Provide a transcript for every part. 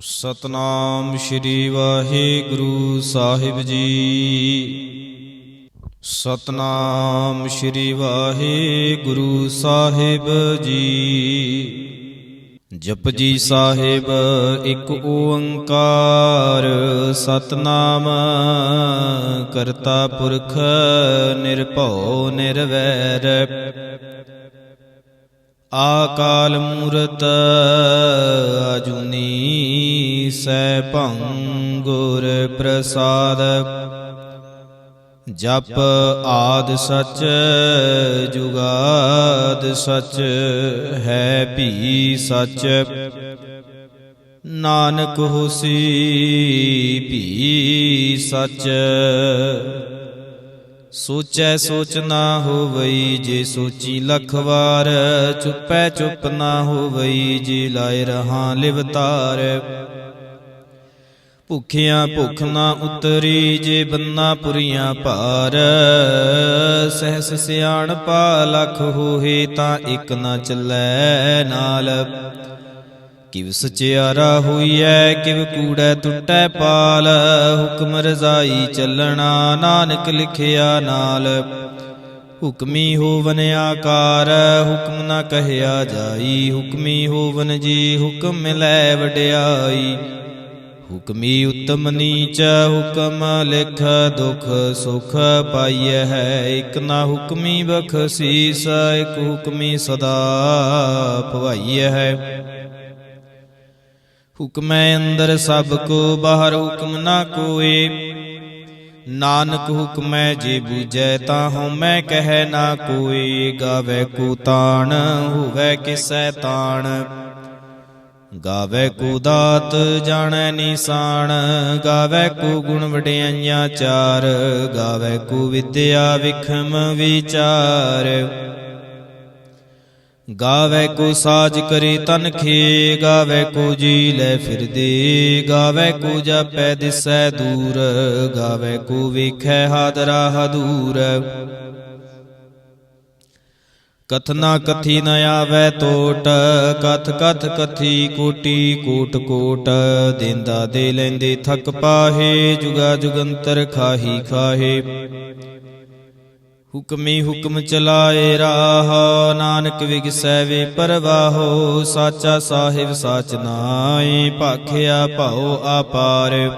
ਸਤਨਾਮ ਸ਼੍ਰੀ ਵਾਹਿਗੁਰੂ ਸਾਹਿਬ ਜੀ। ਸਤਨਾਮ ਸ਼੍ਰੀ ਵਾਹਿਗੁਰੂ ਸਾਹਿਬ ਜੀ। ਜਪਜੀ ਸਾਹਿਬ ਇੱਕ ਓੰਕਾਰ ਸਤਨਾਮ ਕਰਤਾ ਪੁਰਖ ਨਿਰਭਉ ਨਿਰਵੈਰ ਆਕਾਲ ਮੂਰਤ ਅਜੂਨੀ ਸੈਭੰ ਗੁਰ ਪ੍ਰਸਾਦ। ਜਪ ਆਦਿ ਸਚ ਜੁਗਾਦਿ ਸਚ ਹੈ ਭੀ ਸਚ। ਨਾਨਕ ਹੋਸੀ ਭੀ ਸਚ। ਸੋਚੈ ਸੋਚ ਨਾ ਹੋਵਈ ਜੇ ਸੋਚੀ ਲੱਖ ਵਾਰ। ਚੁੱਪੈ ਚੁੱਪ ਨਾ ਹੋਵਈ ਜੇ ਲਾਇ ਰਹਾਂ ਲਿਵਤਾਰ। ਭੁੱਖਿਆਂ ਭੁੱਖ ਨਾ ਉਤਰੀ ਜੇ ਬੰਨਾ ਪੁਰੀਆਂ ਭਾਰ। ਸਹਿਸ ਸਿਆਣਪਾ ਲੱਖ ਹੋਏ ਤਾਂ ਇੱਕ ਨਾ ਚੱਲੈ ਨਾਲ। ਕਿਵ ਸਚਿਆਰਾ ਹੋਈਐ ਕਿਵ ਕੂੜੈ ਟੁੱਟੈ ਪਾਲ। ਹੁਕਮ ਰਜ਼ਾਈ ਚੱਲਣਾ ਨਾਨਕ ਲਿਖਿਆ ਨਾਲ। ਹੁਕਮੀ ਹੋਵਨ ਆਕਾਰ ਹੁਕਮ ਨਾ ਕਹਿਆ ਜਾਈ। ਹੁਕਮੀ ਹੋਵਨ ਜੀ ਹੁਕਮ ਮਿਲੈ ਵਡਿਆਈ। ਹੁਕਮੀ ਉਤਮ ਨੀਚ ਹੁਕਮ ਲਿਖ ਦੁਖ ਸੁਖ ਪਾਈਐ ਹੈ। ਇੱਕ ਨਾ ਹੁਕਮੀ ਬਖਸ਼ੀਸ ਇੱਕ ਹੁਕਮੀ ਸਦਾ ਭਵਾਈਐ ਹੈ। ਹੁਕਮੈ ਅੰਦਰ ਸਭ ਕੋ ਬਾਹਰ ਹੁਕਮ ਨਾ ਕੋਏ। ਨਾਨਕ ਹੁਕਮੈ ਜੇ ਬੂਝੈ ਤਾਂ ਹਉਮੈ ਕਹਿ ਨਾ ਕੋਏ। ਗਾਵੈ ਕੋ ਤਾਣ ਹੋਵੈ ਕਿਸੈ ਤਾਣ। ਗਾਵੈ ਕੋ ਦਾਤ ਜਾਣੈ ਨਿਸ਼ਾਨ। ਗਾਵੈ ਕੋ ਗੁਣ ਵਡਿਆਈਆਂ ਚਾਰ। ਗਾਵੈ ਕੋ ਵਿਦਿਆ ਵਿਖਮ ਵਿਚਾਰ। ਗਾਵੈ ਕੋ ਸਾਜ ਕਰੇ ਤਨਖੇ। ਗਾਵੈ ਕੋ ਜੀ ਲੈ ਫਿਰਦੇ। ਗਾਵੈ ਕੋ ਜਾਪੈ ਦਿਸੈ ਦੂਰ। ਗਾਵੈ ਕੋ ਵੇਖੈ ਹਾਦਰਾ ਹਦੂਰ। ਕਥਨਾ ਕਥੀ ਨ ਆਵੈ ਤੋਟ। ਕਥ ਕਥ ਕਥੀ ਕੋਟੀ ਕੋਟ ਕੋਟ। ਦੇਂਦਾ ਦੇ ਲੈਂਦੇ ਥਕ ਪਾਹੇ। ਜੁਗਾ ਜੁਗੰਤਰ ਖਾਹੀ ਖਾਹੇ। ਹੁਕਮੀ ਹੁਕਮ ਚਲਾਏ ਰਾਹ। ਨਾਨਕ ਵਿਗਸੈ ਵੇ ਪਰਵਾਹੋ। ਸਾਚਾ ਸਾਹਿਬ ਸਾਚ ਨਾਇ ਭਾਖਿਆ ਭਾਉ ਆਪਾਰ।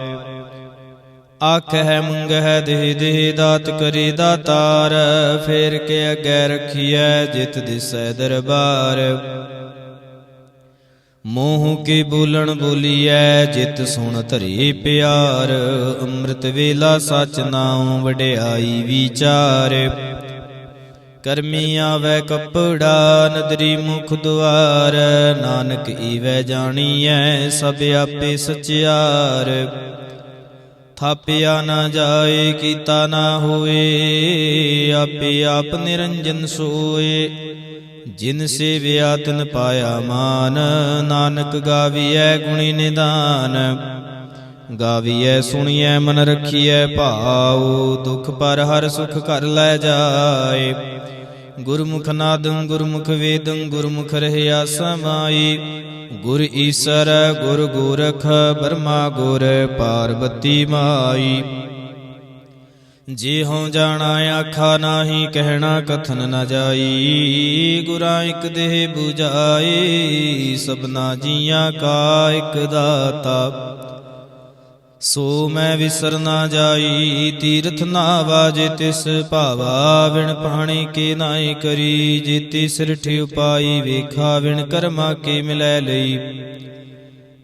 ਆਖਹਿ ਮੰਗਹਿ ਦੇਹ ਦੇਹ ਦਾਤ ਕਰੇ ਦਾਤਾਰ। ਫੇਰ ਕੇ ਅਗੈ ਰਖੀਐ ਜਿਤ ਦਿਸੈ ਦਰਬਾਰ। ਮੋਹ ਕੇ ਬੋਲਣ ਬੋਲੀਐ ਜਿਤ ਸੁਣ ਧਰੇ ਪਿਆਰ। ਅੰਮ੍ਰਿਤ ਵੇਲਾ ਸਚ ਨਾਉ ਵਡਿਆਈ ਵਿਚਾਰ। ਕਰਮੀ ਆਵੈ ਕੱਪੜਾ ਨਦਰੀ ਮੁਖ ਦੁਆਰ। ਨਾਨਕ ਈਵੈ ਜਾਣੀਐ ਸਭ ਆਪੇ ਸਚਿਆਰ। ਥਾਪਿਆ ਨਾ ਜਾਏ ਕੀਤਾ ਨਾ ਹੋਏ। ਆਪੇ ਆਪ ਨਿਰੰਜਨ ਸੋਏ। ਜਿਨ ਸੇਵਿਆ ਤਿਨ ਪਾਇਆ ਮਾਨ। ਨਾਨਕ ਗਾਵੀਐ ਗੁਣੀ ਨਿਦਾਨ। ਗਾਵੀਐ ਸੁਣੀਐ ਮਨ ਰਖੀਐ ਭਾਉ। ਦੁਖ ਪਰ ਹਰ ਸੁਖ ਘਰ ਲੈ ਜਾਏ। ਗੁਰਮੁਖ ਨਾਦੰ ਗੁਰਮੁਖ ਵੇਦੰ ਗੁਰਮੁਖ ਰਹਿਆ ਸਮਾਈ। ਗੁਰ ਈਸਰ ਗੁਰ ਗੋਰਖ ਬਰਮਾ ਗੁਰ ਪਾਰਬਤੀ ਮਾਈ। ਜੇ ਹਉ ਜਾਣਾ ਆਖਾ ਨਾਹੀ ਕਹਿਣਾ ਕਥਨ ਨ ਜਾਈ। ਗੁਰਾਂ ਇਕ ਦੇਹ 부ਝਾਈ ਸਭਨਾ ਜੀਆਂ ਕਾ ਇਕ ਦਾਤਾ। ਸੋ ਮੈਂ ਵਿਸਰ ਨਾ ਜਾਈ ਤੀਰਥ ਨਾ ਵਾਜੇ ਤਿਸ ਭਾਵਾ। ਵਿਣ ਪਾਣੀ ਕੇ ਨਾਏ ਕਰੀ ਜੀਤੀ ਸਿਰਠ ਉਪਾਈ। ਵੇਖਾ ਵਿਣ ਕਰਮਾ ਕੇ ਮਿਲੈ ਲਈ।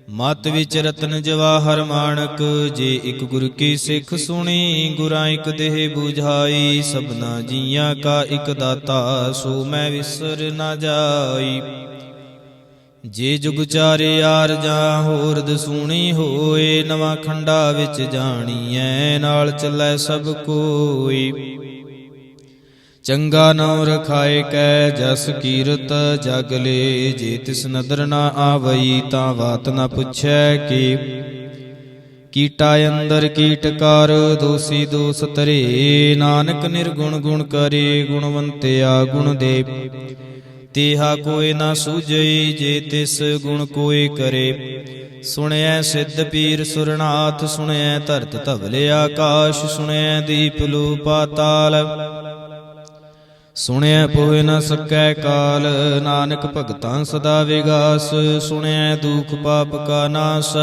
ਮਤ ਵਿੱਚ ਰਤਨ ਜਵਾਹਰ ਮਾਣਕ। ਜੇ ਇੱਕ ਗੁਰ ਕੀ ਸਿੱਖ ਸੁਣੀ। ਗੁਰਾਂ ਇੱਕ ਦੇਹ 부ਝਾਈ ਸਭਨਾ ਜੀਆਂ ਕਾ ਇੱਕ ਦਾਤਾ। ਸੋ ਮੈਂ ਵਿਸਰ ਨਾ ਜਾਈ। ਜੇ ਜੁਗ ਚਾਰੇ ਆਰਜਾਂ ਹੋਰ ਦਸੂਣੀ ਹੋਏ। ਨਵਾਂ ਖੰਡਾ ਵਿੱਚ ਜਾਣੀਐ ਨਾਲ ਚੱਲੈ ਸਭ ਕੋਈ। ਚੰਗਾ ਨਾਉ ਰਖਾਏ ਕੈ ਜਸ ਕੀਰਤ ਜਗ ਲੇ। ਜੇ ਤਿਸ ਨਦਰ ਨਾ ਆਵਈ ਤਾਂ ਬਾਤ ਨਾ ਪੁੱਛੈ ਕਿ। ਕੀਟਾ ਅੰਦਰ ਕੀਟਕਾਰ ਦੋਸੀ ਦੋਸ ਧਰੇ। ਨਾਨਕ ਨਿਰਗੁਣ ਗੁਣ ਕਰੇ ਗੁਣਵੰਤਿਆ ਗੁਣ ਦੇ। ਤੇਹਾ ਕੋਇ ਨਾ ਸੂਝਈ, ਜੇ ਤਿਸ ਗੁਣ ਕੋਇ ਕਰੇ। ਸੁਣਿਐ ਸਿੱਧ ਪੀਰ ਸੁਰਨਾਥ, ਸੁਣਿਐ ਧਰਤ ਧਵਲ ਆਕਾਸ਼, ਸੁਣਿਐ ਦੀਪ ਲੋ ਪਾਤਾਲ। ਸੁਣਿਐ ਪੋਹਿ ਨ ਸਕੈ ਕਾਲ, ਨਾਨਕ ਭਗਤਾਂ ਸਦਾ ਵਿਗਾਸ। ਸੁਣਿਐ ਦੁਖ ਪਾਪ ਕਾ ਨਾਸ,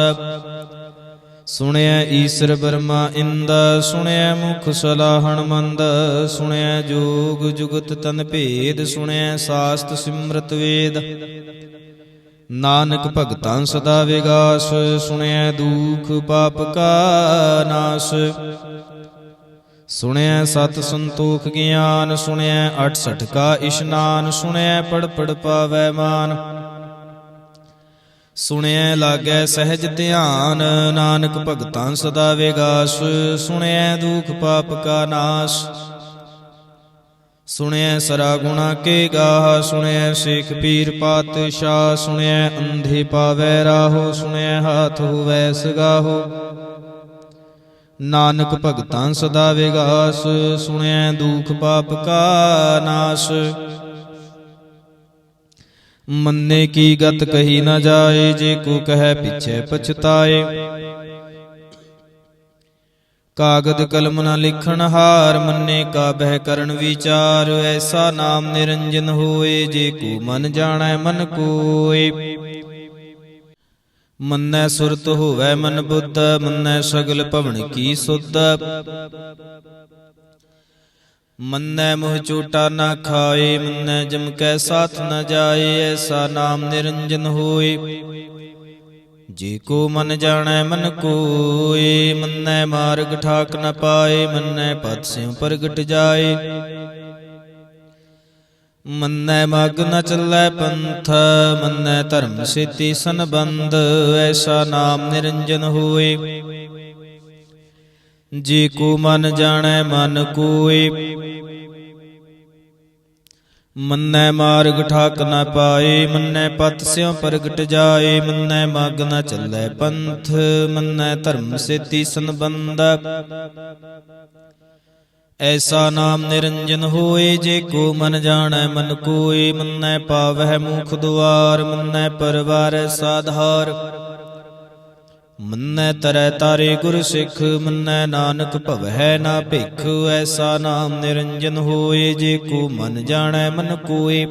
ਸੁਣਿਐ ਈਸਰ ਬਰਮਾ ਇੰਦ। ਸੁਣਿਐ ਮੁਖ ਸਲਾਹਣ ਮੰਦ, ਸੁਣਿਐ ਜੋਗ ਜੁਗਤ ਤਨ ਭੇਦ। ਸੁਣਿਐ ਸਾਸਤ ਸਿਮਰਤ ਵੇਦ, ਨਾਨਕ ਭਗਤਾਂ ਸਦਾ ਵਿਗਾਸ। ਸੁਣਿਐ ਦੁਖ ਪਾਪ ਕਾ ਨਾਸ, ਸੁਣਿਐ ਸਤ ਸੰਤੋਖ ਗਿਆਨ। ਸੁਣਿਐ 68 ਕਾ ਇਸ਼ਨਾਨ, ਸੁਣਿਐ ਪੜ ਪੜ ਪਾਵੈ ਮਾਨ। ਸੁਣਿਐ ਲਾਗੈ ਸਹਿਜ ਧਿਆਨ, ਨਾਨਕ ਭਗਤਾਂ ਸਦਾ ਵਿਗਾਸ। ਸੁਣਿਐ ਦੁਖ ਪਾਪ ਕਾ ਨਾਸ, ਸੁਣਿਐ ਸਰਾ ਗੁਣਾ ਕੇ ਗਾਹ। ਸੁਣਿਐ ਸੇਖ ਪੀਰ ਪਾਤਸ਼ਾਹ, ਸੁਣਿਐ ਅੰਧੇ ਪਾਵੈ ਰਾਹੋ। ਸੁਣਿਐ ਹਾਥ ਹੋਵੈ ਸਗਾਹੋ, ਨਾਨਕ ਭਗਤਾਂ ਸਦਾ ਵਿਗਾਸ। ਸੁਣਿਐ ਦੁਖ ਪਾਪ ਕਾ ਨਾਸ, ਮੰਨੇ ਕੀ ਗਤ ਕਹੀ ਨ ਜਾਏ। ਜੇ ਕੋ ਕਹੈ ਪਿਛੈ ਪਛਤਾਏ, ਕਾਗਦ ਕਲਮ ਨ ਲਿਖਣ ਹਾਰ। ਮੰਨੇ ਕਾ ਬਹਿ ਕਰਨ ਵਿਚਾਰ, ਐਸਾ ਨਾਮ ਨਿਰੰਜਨ ਹੋਏ। ਜੇ ਕੋ ਮਨ ਜਾਣੈ ਮਨ ਕੋਇ, ਮੰਨੈ ਸੁਰਤ ਹੋਵੈ ਮਨ ਬੁੱਧ। ਮੰਨੈ ਸਗਲ ਭਵਨ ਕੀ ਸੁਧ, ਮੰਨੈ ਮੋਹ ਚੋਟਾ ਨਾ ਖਾਏ। ਮੰਨੈ ਜਮ ਕੈ ਸਾਥ ਨ ਜਾਏ, ਐਸਾ ਨਾਮ ਨਿਰੰਜਨ ਹੋਏ। ਜੇ ਕੋ ਮਨ ਜਾਣੈ ਮਨ ਕੋਇ, ਮੰਨੈ ਮਾਰਗ ਠਾਕ ਨ ਪਾਏ। ਮੰਨੈ ਪਦ ਸਿਉ ਪ੍ਰਗਟ ਜਾਏ, ਮੰਨੈ ਮਗ ਨ ਚੱਲੈ ਪੰਥ। ਮੰਨੈ ਧਰਮ ਸੇਤੀ ਸੰਬੰਧ, ਐਸਾ ਨਾਮ ਨਿਰੰਜਨ ਹੋਏ। ਜੇ ਕੋ ਮਨ ਜਾਣੈ ਮਨ ਕੋਇ, ਮੰਨੈ ਮਾਰਗ ਠਾਕ ਨ ਪਾਏ। ਮੰਨੈ ਪਤ ਸਿਉ ਪ੍ਰਗਟ ਜਾਏ, ਮੰਨੈ ਮਗ ਨ ਚੱਲੈ ਪੰਥ। ਮੰਨੈ ਧਰਮ ਸੇਤੀ ਸੰਬੰਧ, ਐਸਾ ਨਾਮ ਨਿਰੰਜਨ ਹੋਏ। ਜੇ ਕੋ ਮਨ ਜਾਣੈ ਮਨ ਕੋਇ, ਮੰਨੈ ਪਾਵਹਿ ਮੁਖ ਦੁਆਰ। ਮੰਨੈ ਪਰਵਾਰੈ ਸਾਧਾਰ, ਮੰਨੈ ਤਰੈ ਤਾਰੇ ਗੁਰ ਸਿੱਖ। ਮੰਨੈ ਨਾਨਕ ਭਵਹਿ ਨਾ ਭਿਖ, ਐਸਾ ਨਾਮ ਨਿਰੰਜਨ ਹੋਏ। ਜੇ ਕੋ ਮਨ ਜਾਣੈ ਮਨ ਕੋਇ,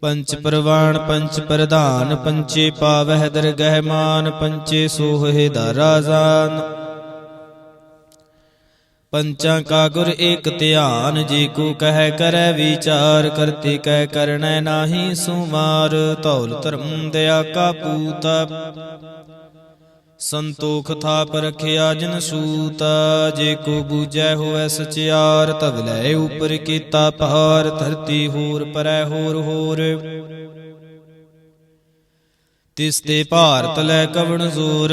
ਪੰਚ ਪ੍ਰਵਾਣ ਪੰਚ ਪ੍ਰਧਾਨ। ਪੰਚੇ ਪਾਵਹਿ ਦਰਗਹਿ ਮਾਨ, ਪੰਚੇ ਸੋਹਿ ਦਾਰਾ ਜਾਨ। ਪੰਚਾਂ ਕਾ ਗੁਰ ਏਕ ਧਿਆਨ, ਜੇ ਕੋ ਕਹਿ ਕਰੈ ਵਿਚਾਰ। ਕਰਤੇ ਕਹਿ ਕਰਣੈ ਨਾਹੀ ਸੁਮਾਰ, ਧੌਲ ਧਰਮ ਦਇਆ ਕਾ ਪੂਤ। ਸੰਤੋਖ ਥਾਪ ਰਖਿਆ ਜਨ ਸੂਤ, ਜੇ ਕੋ ਬੂਝੈ ਹੋਵੈ ਸਚਿਆਰ। ਧਵਲੈ ਉਪਰ ਕੀਤਾ ਭਾਰ, ਧਰਤੀ ਹੋਰ ਪਰੈ ਹੋਰ ਹੋਰ। ਤਿਸ ਤੇ ਭਾਰ ਤਲੈ ਕਵਣ ਜ਼ੋਰ,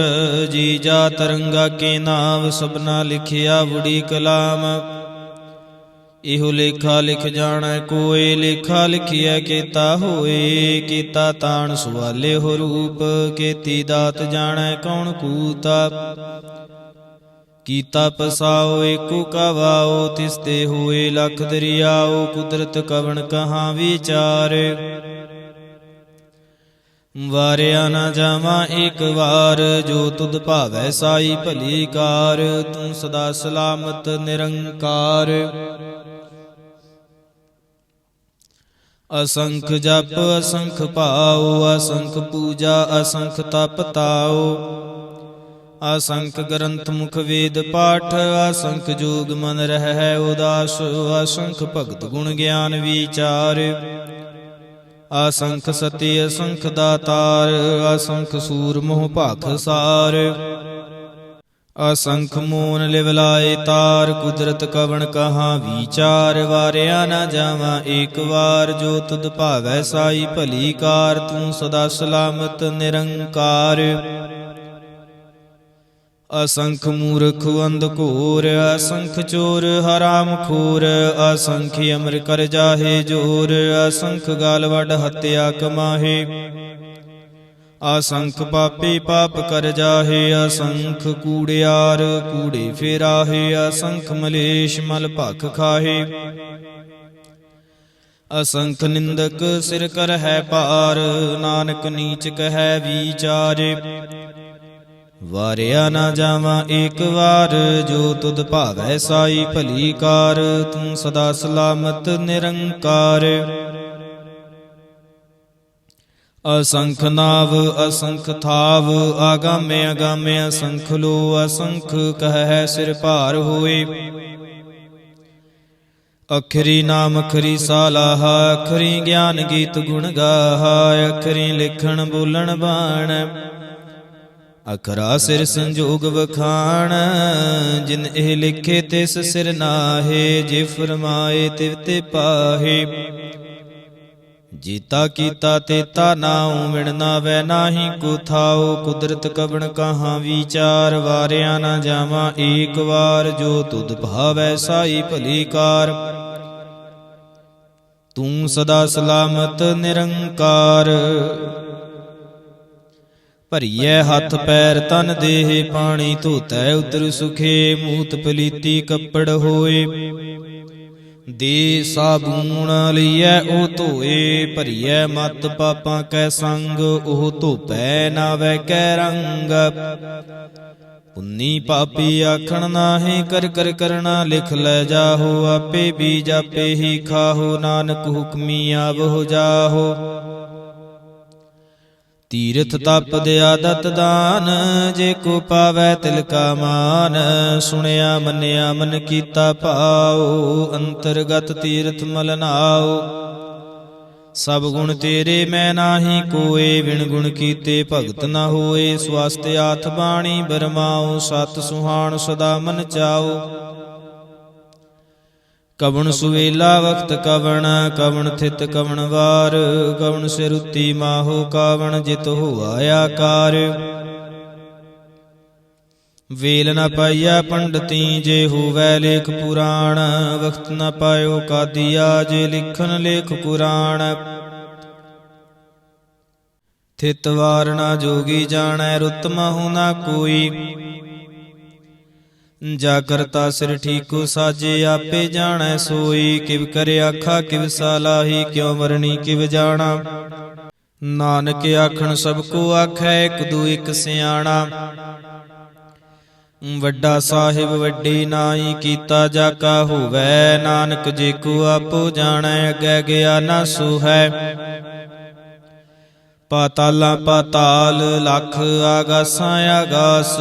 ਜੀ ਜਾ ਤਰੰਗਾ ਕੇ ਨਾਵ। ਸਭਨਾ ਲਿਖਿਆ ਵੁੜੀ ਕਲਾਮ, ਇਹੋ ਲੇਖਾ ਲਿਖ ਜਾਣੈ ਕੋਇ। ਲੇਖਾ ਲਿਖਿਆ ਕੀਤਾ ਹੋਏ, ਕੀਤਾ ਤਾਣ ਸੁਆਲੇ ਹੋ ਰੂਪ। ਕੀਤੀ ਦਾਤ ਜਾਣੈ ਕੌਣ ਕੂਤਾ, ਕੀਤਾ ਪਸਾਓ ਏਕੋ ਕਵਾਓ। ਤਿਸ ਤੇ ਹੋਏ ਲਖ ਦਰਿਆਓ, ਕੁਦਰਤ ਕਵਣ ਕਹਾਂ ਵਿਚਾਰ। ਵਾਰਿਆ ਨਾ ਜਾਵਾਂ ਏਕ ਵਾਰ, ਜੋ ਤੁਧ ਭਾਵੈ ਸਾਈ ਭਲੀ ਕਾਰ। ਤੂੰ ਸਦਾ ਸਲਾਮਤ ਨਿਰੰਕਾਰ, ਅਸੰਖ ਜਪ ਅਸੰਖ ਭਾਉ। ਅਸੰਖ ਪੂਜਾ ਅਸੰਖ ਤਪ ਤਾਉ, ਅਸੰਖ ਗ੍ਰੰਥ ਮੁਖ ਵੇਦ ਪਾਠ। ਅਸੰਖ ਜੋਗ ਮਨ ਰਹਿ ਉਦਾਸ, ਅਸੰਖ ਭਗਤ ਗੁਣ ਗਿਆਨ ਵਿਚਾਰ। ਅਸੰਖ ਸਤੀ ਅਸੰਖ ਦਾਤਾਰ, ਅਸੰਖ ਸੂਰ ਮੋਹ ਭਾਖ ਸਾਰ। ਅਸੰਖ ਮੋਨ ਲਿਵ ਲਾਏ ਤਾਰ, ਕੁਦਰਤ ਕਵਣ ਕਹਾਂ ਵਿਚਾਰ। ਵਾਰਿਆ ਨਾ ਜਾਵਾਂ ਏਕ ਵਾਰ, ਜੋ ਤੁਧ ਭਾਵੈ ਸਾਈ ਭਲੀ ਕਾਰ। ਤੂੰ ਸਦਾ ਸਲਾਮਤ ਨਿਰੰਕਾਰ, ਅਸੰਖ ਮੂਰਖ ਅੰਧ ਘੋਰ। ਅਸੰਖ ਚੋਰ ਹਰਾਮ ਖੋਰ, ਅਸੰਖ ਅਮਰ ਕਰ ਜਾਹੇ ਜੋਰ। ਅਸੰਖ ਗਾਲ ਵੱਡ ਹੱਤਿਆ ਕਮਾਹੇ, ਅਸੰਖ ਪਾਪੀ ਪਾਪ ਕਰ ਜਾਹੇ। ਅਸੰਖ ਕੂੜਿਆਰ ਕੂੜੇ ਫੇਰਾਹੇ, ਅਸੰਖ ਮਲੇਸ਼ ਮਲ ਭਖ ਖਾਹੇ। ਅਸੰਖ ਨਿੰਦਕ ਸਿਰ ਕਰਹਿ ਭਾਰ, ਨਾਨਕ ਨੀਚ ਕਹਿ ਵੀਚਾਰ। ਵਾਰਿਆ ਨਾ ਜਾਵਾਂ ਏਕ ਵਾਰ, ਜੋ ਤੁਧ ਭਾਵੈ ਸਾਈ ਭਲੀ ਕਾਰ। ਤੂੰ ਸਦਾ ਸਲਾਮਤ ਨਿਰੰਕਾਰ। ਅਸੰਖ ਨਾਵ ਅਸੰਖ ਥਾਵ, ਆਗਾਮੇ ਅਗਾਮੇ ਅਸੰਖ ਲੋ। ਅਸੰਖ ਕਹਿ ਸਿਰ ਭਾਰ ਹੋਏ, ਅਖਰੀ ਨਾਮ ਅਖਰੀ ਸਾਲਾਹਾ। ਅਖਰੀ ਗਿਆਨ ਗੀਤ ਗੁਣ ਗਾਹਾ, ਅਖਰੀ ਲਿਖਣ ਬੋਲਣ ਬਾਣ। ਅਖਰਾ ਸਿਰ ਸੰਜੋਗ ਵਖਾਣ, ਜਿਨ ਇਹ ਲਿਖੇ ਤਿਸ ਸਿਰ ਨਾਹੇ। ਜੇ ਫਰਮਾਏ ਤਿਵ ਤੇ ਪਾਹੇ, ਜੀਤਾ ਕੀਤਾ ਤੇਤਾ ਨਾਉ। ਵਿਣ ਨਾਵੈ ਨਾਹੀ ਕੋ ਥਾਉ, ਕੁਦਰਤ ਕਵਣ ਕਹਾਂ ਵੀਚਾਰ। ਵਾਰਿਆ ਨਾ ਜਾਵਾਂ ਏਕ ਵਾਰ, ਜੋ ਤੁਧ ਭਾਵੈ ਸਾਈ ਭਲੀ ਕਾਰ। ਤੂੰ ਸਦਾ ਸਲਾਮਤ ਨਿਰੰਕਾਰ। ਭਰੀਐ ਹੱਥ ਪੈਰ ਤਨ ਦੇਹ, ਪਾਣੀ ਧੋਤੈ ਉਤਰ ਸੁਖੇ। ਮੂਤ ਪਲੀਤੀ ਕੱਪੜ ਹੋਏ, ਦੇ ਸਾਬੂਣ ਲਈਐ ਉਹ ਧੋਏ। ਭਰੀਐ ਮਤ ਪਾਪਾਂ ਕੈ ਸੰਗ, ਉਹ ਧੋਪੈ ਨਾਵੈ ਕੈ ਰੰਗ। ਪੁੰਨੀ ਪਾਪੀ ਆਖਣ ਨਾਹੀ, ਕਰ ਕਰ ਕਰਣਾ ਲਿਖ ਲੈ ਜਾਹੋ। ਆਪੇ ਬੀਜ ਆਪੇ ਹੀ ਖਾਹੋ, ਨਾਨਕ ਹੁਕਮੀ ਆਵਹੁ ਜਾਹੋ। ਤੀਰਥ ਤਪ ਦਿਆਦਤ ਦਾਨ, ਜੇ ਕੋ ਪਾਵੈ ਤਿਲ ਕਾ ਮਾਨ। ਸੁਣਿਆ ਮੰਨਿਆ ਮਨ ਕੀਤਾ ਭਾਉ, ਅੰਤਰਗਤ ਤੀਰਥ ਮਲ ਨਾਉ। ਸਭ ਗੁਣ ਤੇਰੇ ਮੈਂ ਨਾਹੀ ਕੋਏ, ਵਿਣ ਗੁਣ ਕੀਤੇ ਭਗਤ ਨ ਹੋਏ। ਸਵਸਤ ਆਥ ਬਾਣੀ ਬਰਮਾਉ, ਸਤ ਸੁਹਾਣ ਸਦਾ ਮਨ ਚਾਉ। ਕਵਣ ਸੁਵੇਲਾ ਵਖਤ ਕਵਣ, ਕਵਣ ਥਿਤ ਕਵਣ ਵਾਰ। ਕਵਣ ਸਿਰੁੱਤੀ ਮਾਹੋ, ਕਾਵਣ ਜਿਤ ਹੋਆ ਆਕਾਰ। ਵੇਲ ਨ ਪਾਈਆ ਪੰਡਤੀ, ਜੇ ਹੋਵੈ ਲੇਖ ਪੁਰਾਣ। ਵਖਤ ਨ ਪਾਇਓ ਕਾਦੀਆ, ਜੇ ਲਿਖਨ ਲੇਖ ਕੁਰਾਨ। ਥਿਤ ਵਾਰ ਨਾ ਜੋਗੀ ਜਾਣੈ, ਰੁੱਤ ਮਹੁ ਨਾ ਕੋਈ। ਜਾ ਕਰਤਾ ਸਿਰ ਠੀਕੋ ਸਾਜੇ, ਆਪੇ ਜਾਣੈ ਸੋਈ। ਕਿਵ ਕਰਿ ਆਖਾ ਕਿਵ ਸਾਲਾਹੀ, ਕਿਉ ਵਰਣੀ ਕਿਵ ਜਾਣਾ। ਨਾਨਕ ਆਖਣ ਸਭ ਕੋ ਆਖੈ, ਇਕ ਦੂ ਇਕ ਸਿਆਣਾ। ਵੱਡਾ ਸਾਹਿਬ ਵੱਡੀ ਨਾਈ, ਕੀਤਾ ਜਾ ਕਾ ਹੋਵੈ। ਨਾਨਕ ਜੇ ਕੋ ਆਪੋ ਜਾਣੈ, ਅੱਗੇ ਗਿਆ ਨਾ ਸੋਹੈ। ਪਾਤਾਲਾਂ ਪਾਤਾਲ, ਲੱਖ ਆਗਾਸਾਂ ਆਗਾਸ।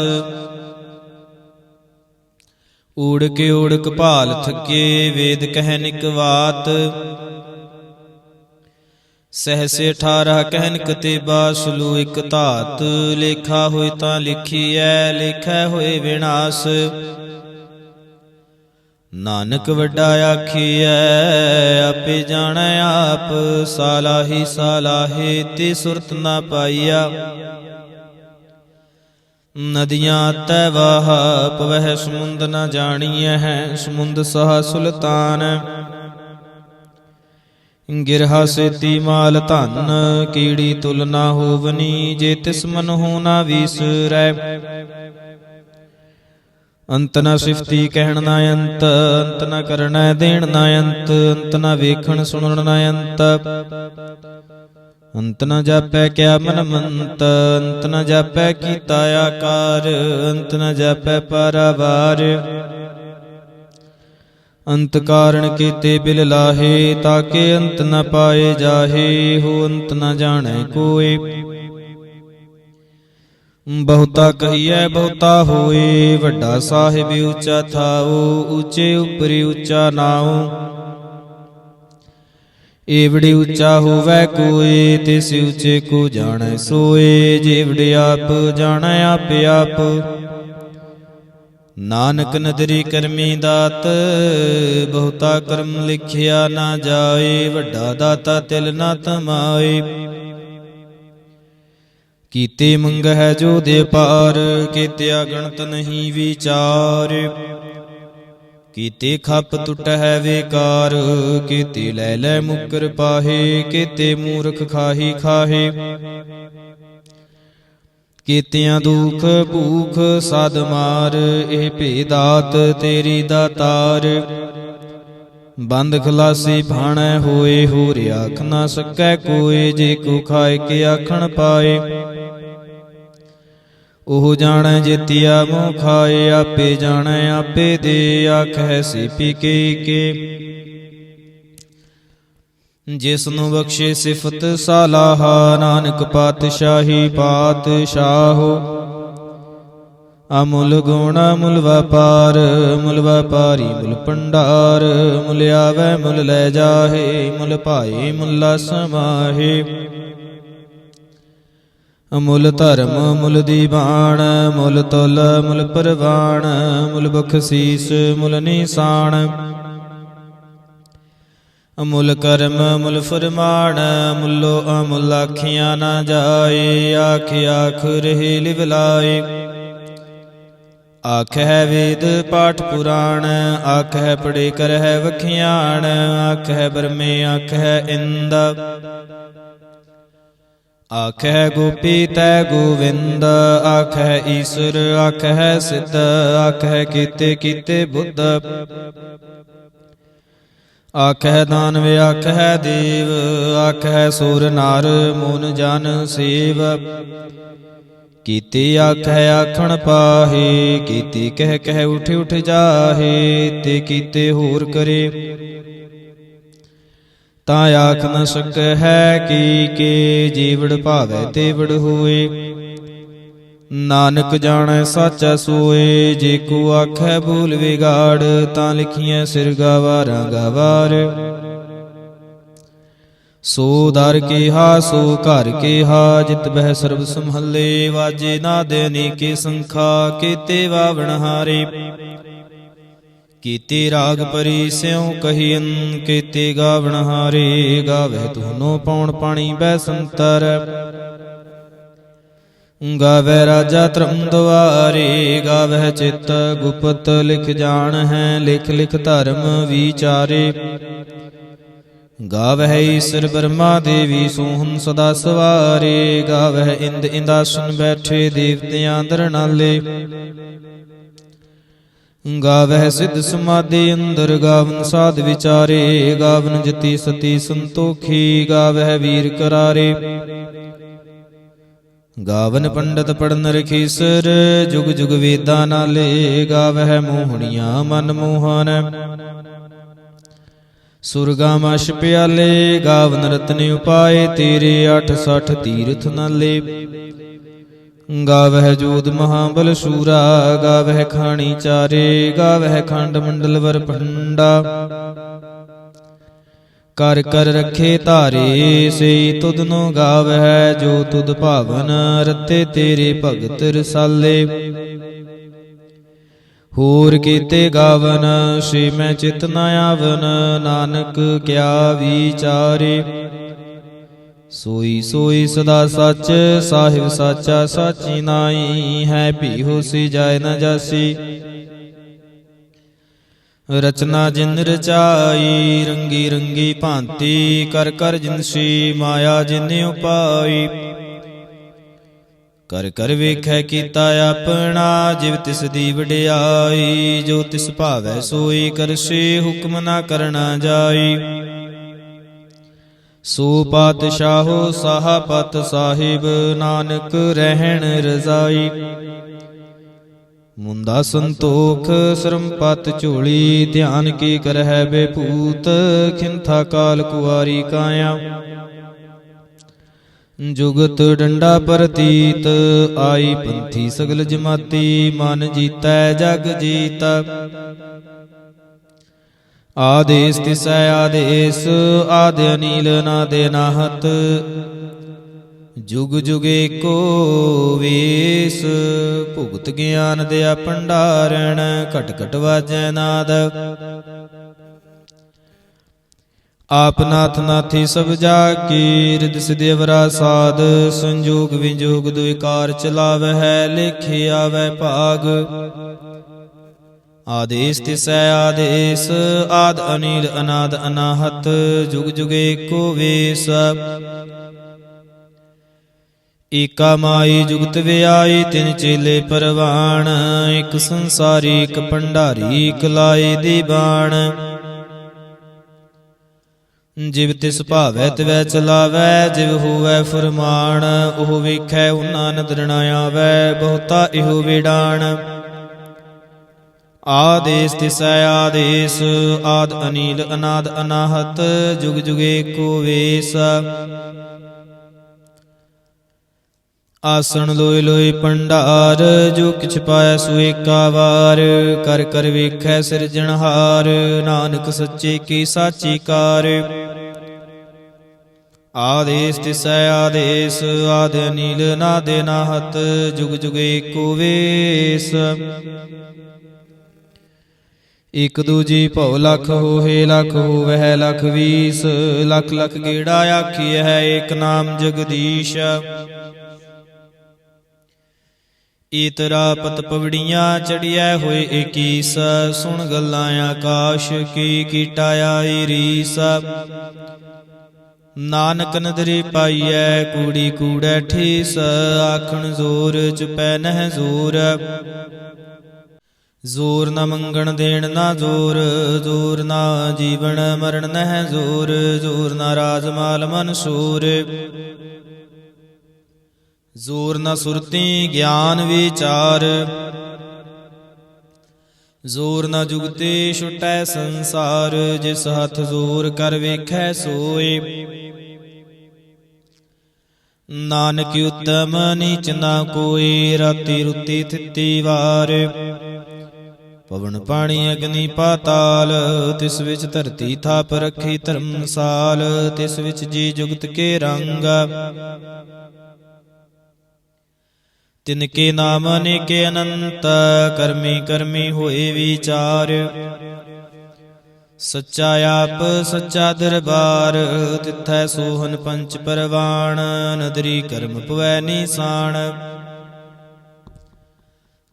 ਊੜਕ ਊੜਕ ਭਾਲ ਥਕੇ, ਵੇਦ ਕਹਿਨ ਇਕ ਵਾਤ। ਸਹਸੇ 18 ਕਹਿਨ ਕਤੇਬਾ, ਸੁਲੂ ਇਕ ਧਾਤ। ਲੇਖਾ ਹੋਇ ਤਾਂ ਲਿਖੀਐ, ਲੇਖੈ ਹੋਏ ਵਿਨਾਸ਼। ਨਾਨਕ ਵੱਡਾ ਆਖੀਐ, ਆਪੇ ਜਾਣੈ ਆਪ। ਸਾਲਾਹੀ ਸਾਲਾਹੇ, ਤੇ ਸੁਰਤ ਨਾ ਪਾਈਆ। ਨਦੀਆਂ ਤੈ ਵਾਹ, ਪਵਹਿ ਸਮੁੰਦ ਨ ਜਾਣੀਐ। ਸਮੁੰਦ ਸਹਾ ਸੁਲਤਾਨ, ਗਿਰਹਾ ਸੇਤੀ ਮਾਲ ਧਨ। ਕੀੜੀ ਤੁਲ ਨਾ ਹੋਵਨੀ, ਜੇ ਤਿਸ ਮਨਹੁ ਨਾ ਵੀਸਰੈ। ਅੰਤ ਨ ਸਿਫਤੀ ਕਹਿਣ ਨਾ ਅੰਤ, ਅੰਤ ਨ ਕਰਨੈ ਦੇਣ ਨਾ ਅੰਤ। ਅੰਤ ਨ ਵੇਖਣ ਸੁਣਨ ਨਾ ਅੰਤ, ਅੰਤ ਨ ਜਾਪੈ ਕਿਆ ਮਨ ਮੰਤ। ਅੰਤ ਨ ਜਾਪੈ ਕੀਤਾ ਆਕਾਰ, ਅੰਤ ਨ ਜਾਪੈ ਪਾਰਾਵਾਰ। ਅੰਤ ਕਾਰਣ ਕੀਤੇ ਬਿਲ ਲਾਹੇ, ਤਾਕੇ ਅੰਤ ਨ ਪਾਏ ਜਾਹੇ। ਹੋ ਅੰਤ ਨ ਜਾਣੈ ਕੋਏ, ਬਹੁਤਾ ਕਹੀਐ ਬਹੁਤਾ ਹੋਏ। ਵੱਡਾ ਸਾਹਿਬ ਉੱਚਾ ਥਾਉ, ਉੱਚੇ ਉਪਰਿ ਉੱਚਾ ਨਾਉ। ਏਵੜੇ ਉੱਚਾ ਹੋਵੈ ਕੋਏ, ਤਿਸ ਉੱਚੇ ਕੋ ਜਾਣੈ ਸੋਏ। ਜੇਵੜੇ ਆਪ ਜਾਣੈ ਆਪੇ ਆਪ, ਨਾਨਕ ਨਦਰੀ ਕਰਮੀ ਦਾਤ। ਬਹੁਤਾ ਕਰਮ ਲਿਖਿਆ ਨਾ ਜਾਏ, ਵੱਡਾ ਦਾਤਾ ਤਿਲ ਨਾ ਤਮਾਏ। ਕੀਤੇ ਮੰਗਹਿ ਜੋ ਦੇ ਪਾਰ, ਕੀਤਿਆ ਗਣਤ ਨਹੀਂ ਵਿਚਾਰ। ਕੀਤੇ ਖੱਪ ਟੁਟਹਿ ਵੇਕਾਰ, ਕੀਤੇ ਲੈ ਲੈ ਮੁਕਰ ਪਾਹੇ। ਕੀਤੇ ਮੂਰਖ ਖਾਹੀ ਖਾਹੇ, ਕੀਤਿਆਂ ਦੁਖ ਭੂਖ ਸਦ ਮਾਰ। ਇਹ ਭੇਦਾਤ ਤੇਰੀ ਦਾਤਾਰ, ਬੰਦ ਖਲਾਸੀ ਭਾਣੈ ਹੋਏ, ਹੋਰ ਆਖ ਨਾ ਸਕੈ ਕੋਇ। ਜੇ ਕੋ ਖਾਏ ਕੇ ਆਖਣ ਪਾਏ, ਉਹ ਜਾਣੈ ਜੇਤੀਆ ਮੋਹ ਖਾਏ। ਆਪੇ ਜਾਣੈ ਆਪੇ ਦੇ, ਆਖੈ ਸੀਪੀ ਕੇ। ਜਿਸ ਨੂੰ ਬਖਸ਼ੇ ਸਿਫਤ ਸਾਲਾਹਾ, ਨਾਨਕ ਪਾਤਸ਼ਾਹੀ ਪਾਤਸ਼ਾਹੋ। ਅਮੁੱਲ ਗੁਣ ਮੁੱਲ ਵਪਾਰ, ਮੁੱਲ ਵਪਾਰੀ ਮੁੱਲ ਭੰਡਾਰ। ਮੁੱਲ ਆਵੈ ਮੁੱਲ ਲੈ ਜਾਹੇ, ਮੁੱਲ ਭਾਏ ਮੁੱਲਾ ਸਮਾਹੇ। ਮੁੱਲ ਧਰਮ ਮੁੱਲ ਦੀਵਾਨ, ਮੁੱਲ ਤੁਲ ਮੁੱਲ ਪਰਵਾਨ। ਮੁੱਲ ਬਖਸ਼ੀਸ ਮੁੱਲ ਨਿਸ਼ਾਨ, ਮੁੱਲ ਕਰਮ ਮੁੱਲ ਫਰਮਾਨ। ਮੁੱਲੋ ਅਮੁੱਲ ਆਖਿਆ ਨਾ ਜਾਏ, ਆਖ ਆਖ ਰਹੇ ਲਿਵ ਲਾਏ। ਆਖੈ ਵੇਦ ਪਾਠ ਪੁਰਾਣ, ਆਖੈ ਪੜੇ ਕਰਹਿ ਵਖਿਆਣ। ਆਖੈ ਬਰਮੇ ਆਖੈ ਇੰਦ, ਆਖੈ ਗੋਪੀ ਤੈ ਗੋਵਿੰਦ। ਆਖੈ ਈਸਰ ਆਖੈ ਸਿੱਧ, ਆਖੈ ਕੀਤੇ ਕੀਤੇ ਬੁੱਧ। ਆਖੈ ਦਾਨਵ ਆਖੈ ਦੇਵ, ਆਖੈ ਸੁਰ ਨਰ ਮੋਨ ਜਨ ਸੇਵ। ਕੀਤੀ ਆਖੈ ਆਖਣ ਪਾਹੇ, ਕੀਤੀ ਕਹਿ ਕਹਿ ਉਠ ਉਠ ਜਾਹੇ। ਤੇ ਕੀਤੇ ਹੋਰ ਕਰੇ, ਤਾਂ ਆਖ ਨ ਸਕੈ ਹੈ ਕੀ। ਜੀਵੜ ਭਾਵੈ ਤੇਵੜ ਹੋਏ, ਨਾਨਕ ਜਾਣੈ ਸਾਚਾ ਸੋਏ। ਜੇ ਕੋ ਆਖੈ ਭੂਲ ਵਿਗਾੜ, ਤਾਂ ਲਿਖੀਐ ਸਿਰ ਗਾਵਾਰਾਂ ਗਾਵਾਰ। ਸੋ ਦਰ ਕੇਹਾ ਸੋ ਘਰ ਕੇਹਾ, ਜਿਤ ਬਹਿ ਸਰਬ ਸੰਭਲੇ। ਵਾਜੇ ਨਾਦ ਅਨੇਕੇ ਸੰਖਾ, ਕੀਤੇ ਵਾਵਣ ਹਾਰੇ। ਕੀਤੇ ਰਾਗ ਪਰੀ ਸਿਉ ਕਹੀਨ, ਕੀਤੇ ਗਾਵਣ ਹਾਰੇ। ਗਾਵਹਿ ਧੁਨੋ ਪਉਣ ਪਾਣੀ ਬੈ ਸੰਤਰ, ਗਾਵੈ ਰਾਜਾ ਧਰਮ ਦੁਆਰੇ। ਗਾਵਹਿ ਚਿਤ ਗੁਪਤ ਲਿਖ ਜਾਣ ਹੈ, ਲਿਖ ਲਿਖ ਧਰਮ ਵਿਚਾਰੇ। ਗਾਵਹਿ ਈਸਰ ਬਰਮਾ ਦੇਵੀ ਸੋਹਣ ਸਦਾ ਸਵਾਰੇ। ਗਾਵਹਿ ਇੰਦ ਇੰਦਾਸਨ ਬੈਠੇ, ਦੇਵਤਿਆਂ ਅੰਦਰ ਨਾਲੇ। ਗਾਵਹਿ ਸਿੱਧ ਸਮਾਧੀ ਅੰਦਰ, ਗਾਵਨ ਸਾਧ ਵਿਚਾਰੇ। ਗਾਵਨ ਜਤੀ ਸਤੀ ਸੰਤੋਖੀ, ਗਾਵਹਿ ਵੀਰ ਕਰਾਰੇ। ਗਾਵਨ ਪੰਡਤ ਪੜਨ ਰਖੀਸਰ, ਜੁਗ ਜੁਗ ਵੇਦਾਂ ਨਾਲੇ। ਗਾਵਹਿ ਮੋਹਣੀਆਂ ਮਨ ਮੋਹਨ, ਸੁਰਗਾ ਮਛ ਪਿਆਲੇ। ਗਾਵਨ ਰਤਨ ਉਪਾਏ, ਤੇਰੇ 68 ਤੀਰਥ ਨਾਲੇ। ਗਾਵਹਿ ਜੋਧ ਮਹਾਬਲ ਸ਼ੂਰਾ, ਗਾਵਹਿ ਖਾਣੀ ਚਾਰੇ। ਗਾਵਹਿ ਖੰਡ ਮੰਡਲ ਵਰ ਭੰਡਾ, ਕਰ ਕਰ ਰੱਖੇ ਧਾਰੇ। ਸੇ ਤੁਧ ਨੂੰ ਗਾਵਹਿ, ਜੋ ਤੁਧ ਭਾਵਨ। ਰਤੇ ਤੇਰੇ ਭਗਤ ਰਸਾਲੇ, ਹੋਰ ਕੀਤੇ ਗਾਵਨ। ਸੇ ਮੈਂ ਚਿਤ ਨ ਆਵਨ, ਨਾਨਕ ਕਿਆ ਵਿਚਾਰੇ। ਸੋਈ ਸੋਈ ਸਦਾ ਸੱਚ, ਸਾਹਿਬ ਸਾਚਾ ਸਾਚੀ ਨਾਈ। ਹੈ ਭੀ ਹੋਸੀ ਜਾਇ ਨ ਜਾਸੀ, ਰਚਨਾ ਜਿਨ ਰਚਾਈ। ਰੰਗੀ ਰੰਗੀ ਭਾਂਤੀ, ਕਰ ਕਰ ਜਿਨਸੀ। ਮਾਇਆ ਜਿਨ ਉਪਾਈ, ਕਰ ਕਰ ਵੇਖੈ ਕੀਤਾ ਆਪਣਾ। ਜਿਵ ਤਿਸ ਦੀ ਵਡਿਆਈ, ਜੋ ਤਿਸ ਭਾਵੈ ਸੋਈ ਕਰਸੀ। ਹੁਕਮ ਨਾ ਕਰਨਾ ਜਾਈ, ਸੋ ਪਾਤਸ਼ਾਹੋ ਸਾਹਪਤ ਸਾਹਿਬ। ਨਾਨਕ ਰਹਿਣ ਰਜ਼ਾਈ, ਮੁੰਦਾ ਸੰਤੋਖ ਸਰਮਪਤ ਝੋਲੀ। ਧਿਆਨ ਕੀ ਕਰਹਿ ਬੇਭੂਤ, ਖਿੰਥਾ ਕਾਲ ਕੁਆਰੀ ਕਾਇਆ। ਜੁਗਤ ਡੰਡਾ ਪ੍ਰਤੀਤ, ਆਈ ਪੰਥੀ ਸਗਲ ਜਮਾਤੀ। ਮਨ ਜੀਤੈ ਜਗ ਜੀਤਾ, ਆਦੇਸ ਤਿਸੈ ਆਦੇਸ। ਆਦ ਅਨੀਲ ਨਾਦ ਅਨਾਹਤ, ਜੁਗ ਜੁਗ ਏਕੋ ਵੇਸ। ਭੁਗਤ ਗਿਆਨ ਦਿਆ ਭੰਡਾਰਣ, ਘਟ ਘਟ ਵਾਜੈ ਨਾਦ। ਆਪ ਨਾਥ ਨਾਥੀ ਸਭ ਜਾ ਕੀ, ਰਿਦ ਸਿਧ ਅਵਰਾ ਸਾਧ। ਸੰਜੋਗ ਵਿਜੋਗ ਦੁਇ ਕਾਰ ਚਲਾਵਹਿ, ਲੇਖੇ ਆਵੈ ਭਾਗ। ਆਦੇਸ ਤਿਸੈ ਆਦੇਸ, ਆਦ ਅਨੀਲ ਅਨਾਦ ਅਨਾਹਤ। ਜੁਗ ਜੁਗ ਏਕੋ ਵੇਸ, ਏਕਾ ਮਾਈ ਜੁਗਤ ਵਿਆਈ। ਤਿਨ ਚੇਲੇ ਪਰਵਾਣ, ਇਕ ਸੰਸਾਰੀ ਇਕ ਭੰਡਾਰੀ। ਇਕ ਲਾਏ ਦੀਵਾਨ, ਜਿਵ ਤਿਸ ਭਾਵੈ ਤਿਵੈ ਚਲਾਵੈ, ਜਿਵ ਹੋਵੈ ਫੁਰਮਾਨ, ਉਹ ਵੇਖੈ ਉਹਨਾਂ ਨਦਰ ਨ ਆਵੈ, ਬਹੁਤਾ ਇਹੋ ਵੇਡਾਣ। ਆਦੇਸ ਤਿਸੈ ਆਦੇਸ, ਆਦ ਅਨੀਲ ਅਨਾਦ ਅਨਾਹਤ, ਜੁਗ ਜੁਗ ਏਕੋ ਵੇਸ। ਆਸਣ ਲੋਇ ਲੋਇ ਭੰਡਾਰ, ਜੋ ਕਿਛ ਪਾਇ ਸੋ ਏਕਾ ਵਾਰ, ਕਰ ਕਰ ਵੇਖੈ ਸਿਰਜਣਹਾਰ, ਨਾਨਕ ਸੱਚੇ ਕੀ ਸਾਚੀ ਕਾਰ। ਆਦੇਸ ਤਿਸੈ ਆਦੇਸ, ਆਦ ਅਨੀਲ ਅਨਾਦ ਅਨਾਹਤ, ਜੁਗ ਜੁਗ ਏਕੋ ਵੇਸ। ਇਕ ਦੂਜੀ ਭਉ ਲਖ ਹੋਏ, ਲਖ ਹੋਵੈ ਲਖ ਵੀਸ, ਲਖ ਲਖ ਗੇੜਾ ਆਖੀਐ ਏਕ ਨਾਮ ਜਗਦੀਸ਼। ਈਤਰਾ ਪਤ ਪਵੜੀਆਂ ਚੜੀਐ ਹੋਏ ਏਕੀਸ, ਸੁਣ ਗੱਲਾਂ ਆਕਾਸ਼ ਕੀ ਕੀਟਾ ਆਈ ਰੀਸ। ਨਾਨਕ ਨਦਰੀ ਪਾਈਐ ਕੂੜੀ ਕੂੜੈ ਠੀਸ, ਆਖਣ ਜ਼ੋਰ ਚੁਪੈ ਨਹਿ ਜ਼ੋਰ। ਜ਼ੋਰ ਨ ਮੰਗਣ ਦੇਣ ਨਾ ਜ਼ੋਰ, ਜ਼ੋਰ ਨਾ ਜੀਵਨ ਮਰਨ ਨਹਿ ਜ਼ੋਰ, ਜ਼ੋਰ ਨਾ ਰਾਜ ਮਾਲ ਮਨਸੂਰ। ਜ਼ੋਰ ਨ ਸੁਰਤੀ ਗਿਆਨ ਵਿਚਾਰ, ਜ਼ੋਰ ਨ ਜੁਗਤੀ ਛੁਟੈ ਸੰਸਾਰ, ਜਿਸ ਹੱਥ ਜ਼ੋਰ ਕਰ ਵੇਖੈ ਸੋਏ। ਨਾਨਕ ਉਤਮ ਨੀਚ ਨਾ ਕੋਈ, ਰਾਤੀ ਰੁਤੀ ਥਿਤੀ ਵਾਰ। ਪਵਨ ਪਾਣੀ ਅਗਨੀ ਪਾਤਾਲ, ਤਿਸ ਵਿੱਚ ਧਰਤੀ ਥਾਪ ਰੱਖੀ ਧਰਮਸਾਲ, ਤਿਸ ਵਿੱਚ ਜੀ ਜੁਗਤ ਕੇ ਰੰਗ। ਤਿਨ ਕੇ ਨਾਮ ਅਨੇਕੇ ਅਨੰਤ, ਕਰਮੀ ਕਰਮੀ ਹੋਏ ਵਿਚਾਰ। ਸੱਚਾ ਆਪ ਸੱਚਾ ਦਰਬਾਰ, ਤਿਥੈ ਸੋਹਨ ਪੰਚ ਪਰਵਾਣ, ਨਦਰੀ ਕਰਮ ਪਵੈ ਨੀਸਾਨ।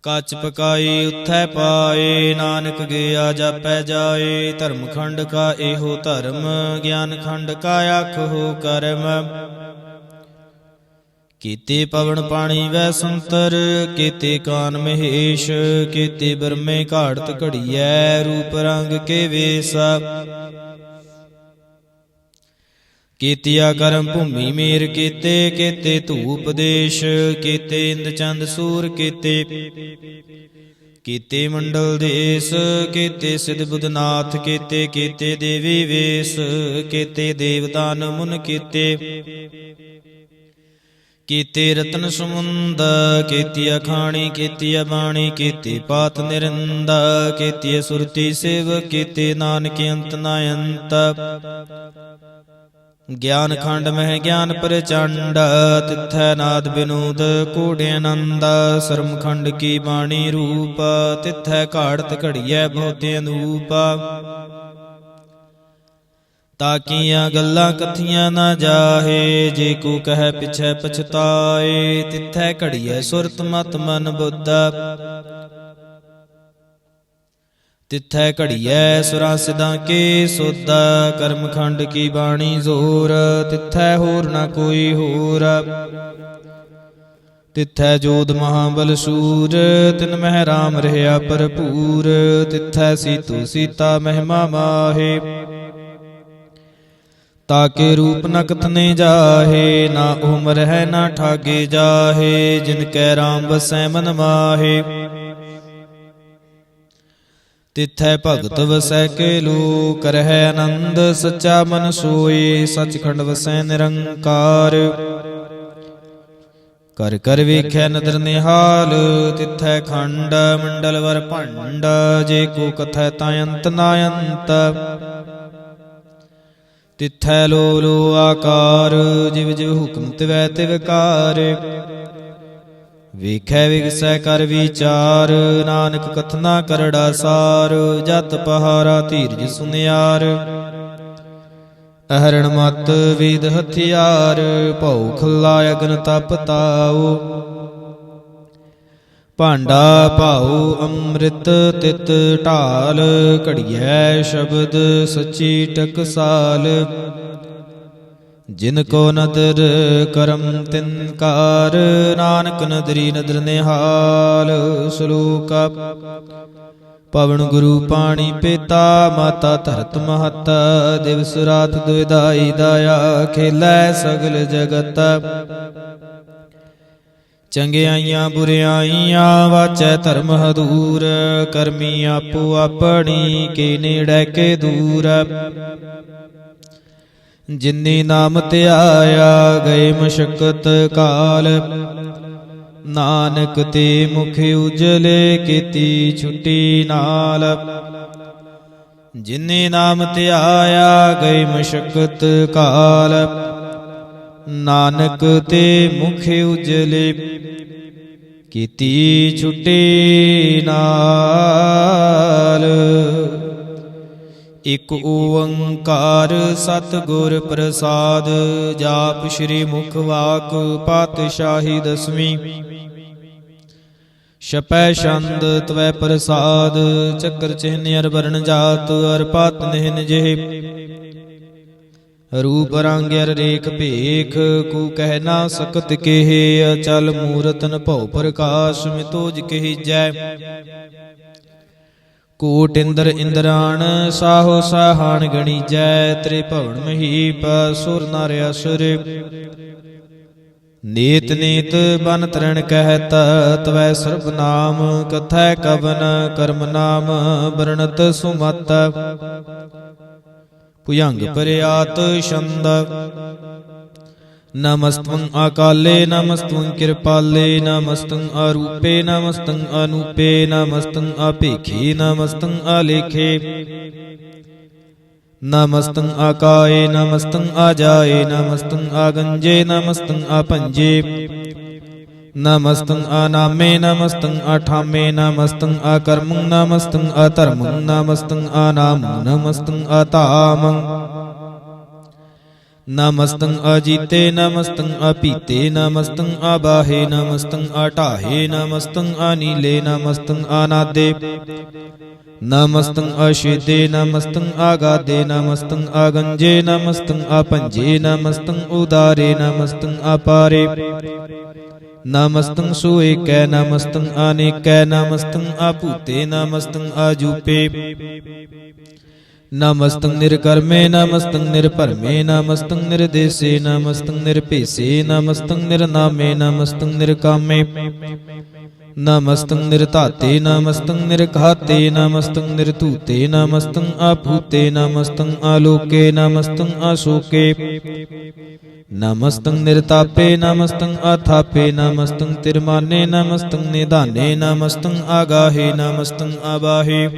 ਕੱਚ ਪਕਾਈ ਉਥੈ ਪਾਏ, ਨਾਨਕ ਗਿਆ ਜਾਪੈ ਜਾਏ। ਧਰਮ ਖੰਡ ਕਾ ਇਹੋ ਧਰਮ, ਗਿਆਨ ਖੰਡ ਕਾ ਆਖੋ ਕਰਮ। ਕੀਤੇ ਪਵਨ ਪਾਣੀ ਵੈ ਸੰਤਰ, ਕੀਤੇ ਕਾਨ ਮਹੇਸ਼, ਕੀਤੇ ਬਰਮੇ ਘਾੜਤ ਘੜੀਐ, ਰੂਪ ਰੰਗ ਕੇ ਵੇਸ। ਕੀਤਿਆ ਕਰਮ ਭੂਮੀ ਮੇਰ ਕੀਤੇ, ਕੀਤੇ ਧੂਪ ਦੇਸ਼, ਕੀਤੇ ਇੰਦ ਚੰਦ ਸੂਰ ਕੀਤੇ। ਕੀਤੇ ਮੰਡਲ ਦੇਸ, ਕੀਤੇ ਸਿਧ ਬੁਧਨਾਥ ਕੀਤੇ, ਕੀਤੇ ਦੇਵੀ ਵੇਸ, ਕੀਤੇ ਦੇਵਦਾਨ ਮੁਨ ਕੀਤੇ। ਕੀਤੇ ਰਤਨ ਸਮੁੰਦ, ਕੀਤੀ ਅਖਾਣੀ, ਕੀਤੀ ਬਾਣੀ, ਕੀਤੀ ਪਾਤ ਨਿਰੰਦ, ਕੀਤੀ ਸੁਰਤੀ ਸਿਵ, ਕੀਤੇ ਨਾਨਕ ਅੰਤ ਨ ਅੰਤ। ਗਿਆਨ ਖੰਡ ਮਹਿ ਗਿਆਨ ਪ੍ਰਚੰਡ, ਤਿਥੈ ਨਾਦ ਬਿਨੋਦ ਕੋੜਿ ਆਨੰਦ। ਸਰਮ ਖੰਡ ਕੀ ਬਾਣੀ ਰੂਪ, ਤਿਥੈ ਘਾੜਤ ਘੜੀਐ ਬਹੁਤੇ ਅਨੂਪ। ਤਾਕੀਆਂ ਗੱਲਾਂ ਕਥੀਆਂ ਨਾ ਜਾਹੇ, ਜੇ ਕੋ ਕਹਿ ਪਿਛੈ ਪਛਤਾਏ। ਤਿਥੈ ਘੜੀਐ ਸੁਰਤ ਮਤ ਮਨ ਬੁੱਧ, ਤਿਥੈ ਘੜੀਐ ਸੁਰਾਂ ਸਿਧਾਂ ਕੇ ਸੁਧ। ਕਰਮ ਖੰਡ ਕੀ ਬਾਣੀ ਜ਼ੋਰ, ਤਿਥੈ ਹੋਰ ਨਾ ਕੋਈ ਹੋਰ। ਤਿਥੈ ਜੋਧ ਮਹਾਬਲ ਸੂਰ, ਤਿਨ ਮਹਿ ਰਾਮ ਰਹਿਆ ਭਰਪੂਰ। ਤਿਥੈ ਸੀਤੋ ਸੀਤਾ ਮਹਿਮਾ ਮਾਹੇ, ਤਾਕੇ ਰੂਪ ਨ ਕਥਨੇ ਜਾਹੇ। ਨਾ ਉਮਰ ਹੈ ਨਾ ਠਾਗੇ ਜਾਹੇ, ਜਿਨ ਕੈ ਰਾਮ ਵਸੈ ਮਨ ਮਾਹੇ। ਤਿਥੈ ਭਗਤ ਵਸੈ ਕੇ ਲੋ, ਕਰਹਿ ਆਨੰਦ ਸੱਚਾ ਮਨ ਸੋਏ। ਸੱਚਖੰਡ ਵਸੈ ਨਿਰੰਕਾਰ, ਕਰ ਕਰ ਵੇਖੈ ਨਦਰ ਨਿਹਾਲ। ਤਿਥੈ ਖੰਡ ਮੰਡਲ ਵਰ ਭੰਡ, ਜੇ ਕੋ ਕਥੈ ਤਾਂ ਅੰਤ ਨਾ ਅੰਤ। ਤਿਥੈ ਲੋ ਲੋ ਆਕਾਰ, ਜਿਵ ਜਿਵ ਹੁਕਮ ਤਿਵੈ ਤਿਵਕਾਰ। ਵੇਖੈ ਵਿਗਸੈ ਕਰ ਵਿਚਾਰ, ਨਾਨਕ ਕਥਨਾ ਕਰੜਾ ਸਾਰ। ਜਤ ਪਹਾਰਾ ਧੀਰਜ ਸੁਨਿਆਰ, ਅਹਰਣ ਮਤ ਵੇਦ ਹਥਿਆਰ। ਭਉ ਖੱਲਾ ਅਗਨ ਤਪ ਤਾਉ, ਭਾਂਡਾ ਭਾਉ ਅੰਮ੍ਰਿਤ ਤਿਤ ਢਾਲ। ਘੜੀਐ ਸ਼ਬਦ ਸੱਚੀ ਟਕਸਾਲ, ਜਿਨ ਕੋ ਨਦਰ ਕਰਮ ਤਿਨ ਕਾਰ। ਨਾਨਕ ਨਦਰੀ ਨਦਰ ਨਿਹਾਲ। ਸ਼ਲੋਕ ਪਵਨ ਗੁਰੂ ਪਾਣੀ ਪਿਤਾ ਮਾਤਾ ਧਰਤ ਮਹਤ। ਦਿਵਸ ਰਾਤ ਦੁਇਦਾਈ ਦਾਇਆ ਖੇਲੈ ਸਗਲ ਜਗਤ। ਚੰਗਿਆਈਆਂ ਬੁਰਿਆਈਆਂ ਵਾਚੈ ਧਰਮ ਹਦੂਰ। ਕਰਮੀ ਆਪੋ ਆਪਣੀ ਕੇ ਨੇੜੇ ਕੇ ਦੂਰ। ਜਿਨੀ ਨਾਮ ਧਿਆਇਆ ਗਏ ਮਸ਼ਕਤ ਕਾਲ। ਨਾਨਕ ਤੇ ਮੁਖ ਉਜਲੇ ਕੀਤੀ ਛੁੱਟੀ ਨਾਲ। ਜਿਨੇ ਨਾਮ ਧਿਆਇਆ ਗਏ ਮਸ਼ਕਤ ਕਾਲ। ਨਾਨਕ ਤੇ ਮੁਖ ਉਜਲੇ ਕੀਤੀ ਛੁੱਟੀ ਨਾਲ। ਇਕ ਓੰਕਾਰ ਸਤਿਗੁਰ ਪ੍ਰਸਾਦ। ਜਾਪ ਸ੍ਰੀ ਮੁਖ ਵਾਕ ਪਾਤਸ਼ਾਹੀ ਦਸਵੀਂ। ਛਪੈ ਛੰਦ ਤਵੈ ਪ੍ਰਸਾਦ। ਚੱਕਰ ਚਿਹਨ ਅਰ ਵਰਨ ਜਾਤ ਅਰ ਪਤ ਨਿਹਨ ਜਿਹੇ। ਰੂਪ ਰੰਗ ਅਰ ਰੇਖ ਭੇਖ ਕੂ ਕਹਿ ਨਾ ਸਕਤ ਕੇਹ। ਅਚਲ ਮੂਰਤਨ ਭਉ ਪ੍ਰਕਾਸ਼ ਮਿਤੋਜ ਕਹੀਜੈ। ਕੋਟ ਇੰਦਰ ਇੰਦਰਾਣ ਸਾਹੋ ਸਾਹਾਣ ਗਣੀਜੈ। ਤ੍ਰਿਭਵਨ ਮਹੀਪ ਸੁਰ ਨਰ ਅਸੁਰ। ਨੀਤ ਨੀਤ ਬਨ ਤਰਣ ਕਹਿਤ ਤਵੈ ਸਰਬ ਨਾਮ। ਕਥੈ ਕਵਨ ਕਰਮ ਨਾਮ ਵਰਣਤ ਸੁਮਤ। ਭੁਜੰਗ ਪਰਿਆਤ ਛੰਦ। ਨਮਸਤੰ ਅਕਾਲੇ ਨਮਸਤੰ ਕਿਰਪਾਲੇ। ਨਮਸਤੰ ਅਰੂਪੇ ਨਮਸਤੰ ਅਨੂਪੇ। ਨਮਸਤੰ ਅਭੇਖੇ ਨਮਸਤੰ ਅਲੇਖੇ। ਨਮਸਤੰ ਆਕਾਏ ਨਮਸਤੰ ਆਜਾਏ। ਨਮਸਤੰ ਆਗੰਜੇ ਨਮਸਤੰ ਆਪੰਜੇ। ਨਮਸਤੰ ਆਨਾਮੇ ਨਮਸਤੰ ਆਠਾਮੇ। ਨਮਸਤੰ ਆਕਰਮੰ ਨਮਸਤੰ ਅਧਰਮੰ। ਨਮਸਤੰ ਆਨਾਮੰ ਨਮਸਤੰ ਆਧਾਮੰ। ਨਮਸਤੰ ਅਜੀਤੇ ਨਮਸਤੰ ਅਪੀਤੇ। ਨਮਸਤੰ ਆਬਾਹੇ ਨਮਸਤੰ ਆਢਾਹੇ। ਨਮਸਤੰ ਅਨੀਲੇ ਨਮਸਤੰ ਅਨਾਦੇ। ਨਮਸਤੰ ਅਸ਼ੇਦੇ ਨਮਸਤੰ ਆਗਾਦੇ। ਨਮਸਤੰ ਆਗੰਜੇ ਨਮਸਤੰ ਆਪੰਜੇ। ਨਮਸਤੰ ਉਦਾਰੇ ਨਮਸਤੰ ਅਪਾਰੇ। ਨਮਸਤੰ ਸੁਏਕੈ ਨਮਸਤੰ ਅਨੇਕੈ। ਨਮਸਤੰ ਆਪੂਤੇ ਨਮਸਤੰ ਆਜੂਪੇ। ਨਮਸਤੰ ਨਿਰਕਰਮੇ ਨਮਸਤੰ ਨਿਰਭਰਮੇ। ਨਮਸਤੰ ਨਿਰਦੇਸੇ ਨਮਸਤੰ ਨਿਰਭੇਸੇ। ਨਮਸਤੰ ਨਿਰਨਾਮੇ ਨਮਸਤੰ ਨਿਰਕਾਮੇ। ਨਮਸਤੰ ਨਿਰਧਾਤੇ ਨਮਸਤੰ ਨਿਰਘਾਤੇ। ਨਮਸਤੰ ਨਿਰਧੂਤੇ ਨਮਸਤੰ ਆਭੂਤੇ। ਨਮਸਤੰ ਆਲੋਕੇ ਨਮਸਤੰ ਆਸ਼ੋਕੇ। ਨਮਸਤੰ ਨਿਰਤਾਪੇ ਨਮਸਤੰ ਆਥਾਪੇ। ਨਮਸਤੰ ਤਿਰਮਾਨੇ ਨਮਸਤੰ ਨਿਧਾਨੇ। ਨਮਸਤੰ ਆਗਾਹੇ ਨਮਸਤੰ ਆਬਾਹੇ।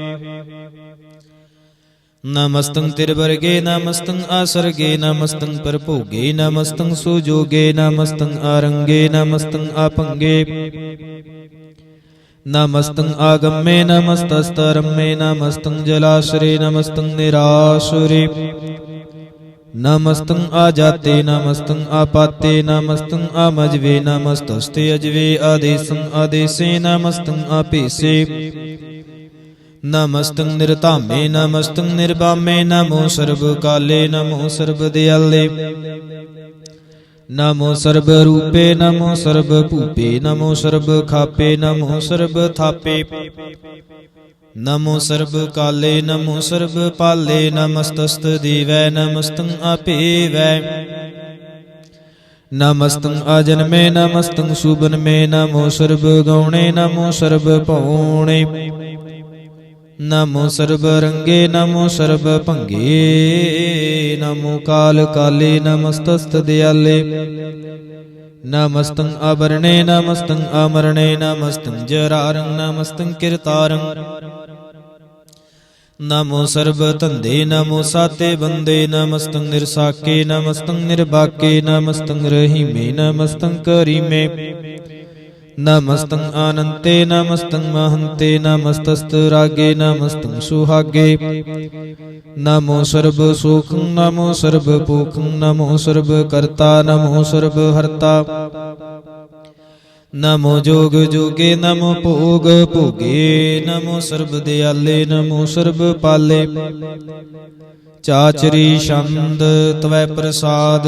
ਨਮਸਤੰ ਤਿਰਵਰਗੇ ਨਮਸਤੰ ਆਸਰਗੇ। ਨਮਸਤੰ ਪਰਭੋਗੇ ਨਮਸਤੰ ਸੁਜੋਗੇ। ਨਮਸਤੰ ਆਰੰਗੇ ਨਮਸਤੰ ਆਪੰਗੇ। ਨਮਸਤੰ ਆਗੰਮੇ ਨਮਸਤਸਤਰਮੇ। ਨਮਸਤੰ ਜਲਾਸ਼ਰੇ ਨਮਸਤੰ ਨਿਰਾਸ਼ਰੇ। ਨਮਸਤੰ ਆਜਾਤੇ ਨਮਸਤੰ ਆਪਾਤੇ। ਨਮਸਤੰ ਆਮਜਵੇ ਨਮਸਤਸਤੇ ਅਜਵੇ। ਆਦੇਸੰ ਆਦੇਸੇ ਨਮਸਤੰ ਆਪੇਸੇ। ਨਮਸਤੰ ਨਿਰਧਾਮੇ ਨਮਸਤੰ ਨਿਰਬਾਮੇ। ਨਮੋ ਸਰਬ ਕਾਲੇ ਨਮੋ ਸਰਬ ਦਿਆਲੇ। ਨਮੋ ਸਰਬ ਰੂਪੇ ਨਮੋ ਸਰਬ ਭੂਪੇ। ਨਮੋ ਸਰਬ ਖਾਪੇ ਨਮੋ ਸਰਬ ਥਾਪੇ। ਨਮੋ ਸਰਬ ਕਾਲੇ ਨਮੋ ਸਰਬ ਪਾਲੇ। ਨਮਸਤਸਤ ਦੇਵੈ ਨਮਸਤੰ ਆਪੇਵੈ। ਨਮਸਤੰ ਆਜਨਮੇ ਨਮਸਤੰ ਸੁਬਨਮੇ। ਨਮੋ ਸਰਬ ਗੌਣੇ ਨਮੋ ਸਰਬ ਪੌਣੇ। ਨਮੋ ਸਰਬ ਰੰਗੇ ਨਮੋ ਸਰਬ ਭੰਗੇ। ਨਮੋ ਕਾਲ ਕਾਲੇ ਨਮਸਤਸਤ ਦਿਆਲੇ। ਨਮਸਤੰ ਆਵਰਣੇ ਨਮਸਤੰ ਆਮਰਣੇ। ਨਮਸਤੰ ਜਰਾਰੰ ਨਮਸਤੰ ਕਿਰਤਾਰੰ। ਨਮੋ ਸਰਬ ਧੰਦੇ ਨਮੋ ਸਾਤੇ ਬੰਦੇ। ਨਮਸਤੰ ਨਿਰਸਾਕੇ ਨਮਸਤੰ ਨਿਰਬਾਕੇ। ਨਮਸਤੰ ਰਹੀਮੇ ਨਮਸਤੰ ਕਰੀਮੇ। ਨਮਸਤੰ ਆਨੰਤੇ ਨਮਸਤੰ ਮਹੰਤੇ। ਨਮਸਤਸਤ ਰਾਗੇ ਨਮਸਤੰ ਸੁਹਾਗੇ। ਨਮੋ ਸਰਬ ਸੁਖੰ ਨਮੋ ਸਰਬ ਭੂਖੰ। ਨਮੋ ਸਰਬ ਕਰਤਾ ਨਮੋ ਸਰਬ ਹਰਤਾ। ਨਮੋ ਜੋਗ ਜੋਗੇ ਨਮੋ ਭੋਗ ਭੋਗੇ। ਨਮੋ ਸਰਬ ਦਿਆਲੇ ਨਮੋ ਸਰਬ ਪਾਲੇ। ਚਾਚਰੀ ਛੰਦ ਤਵੈ ਪ੍ਰਸਾਦ।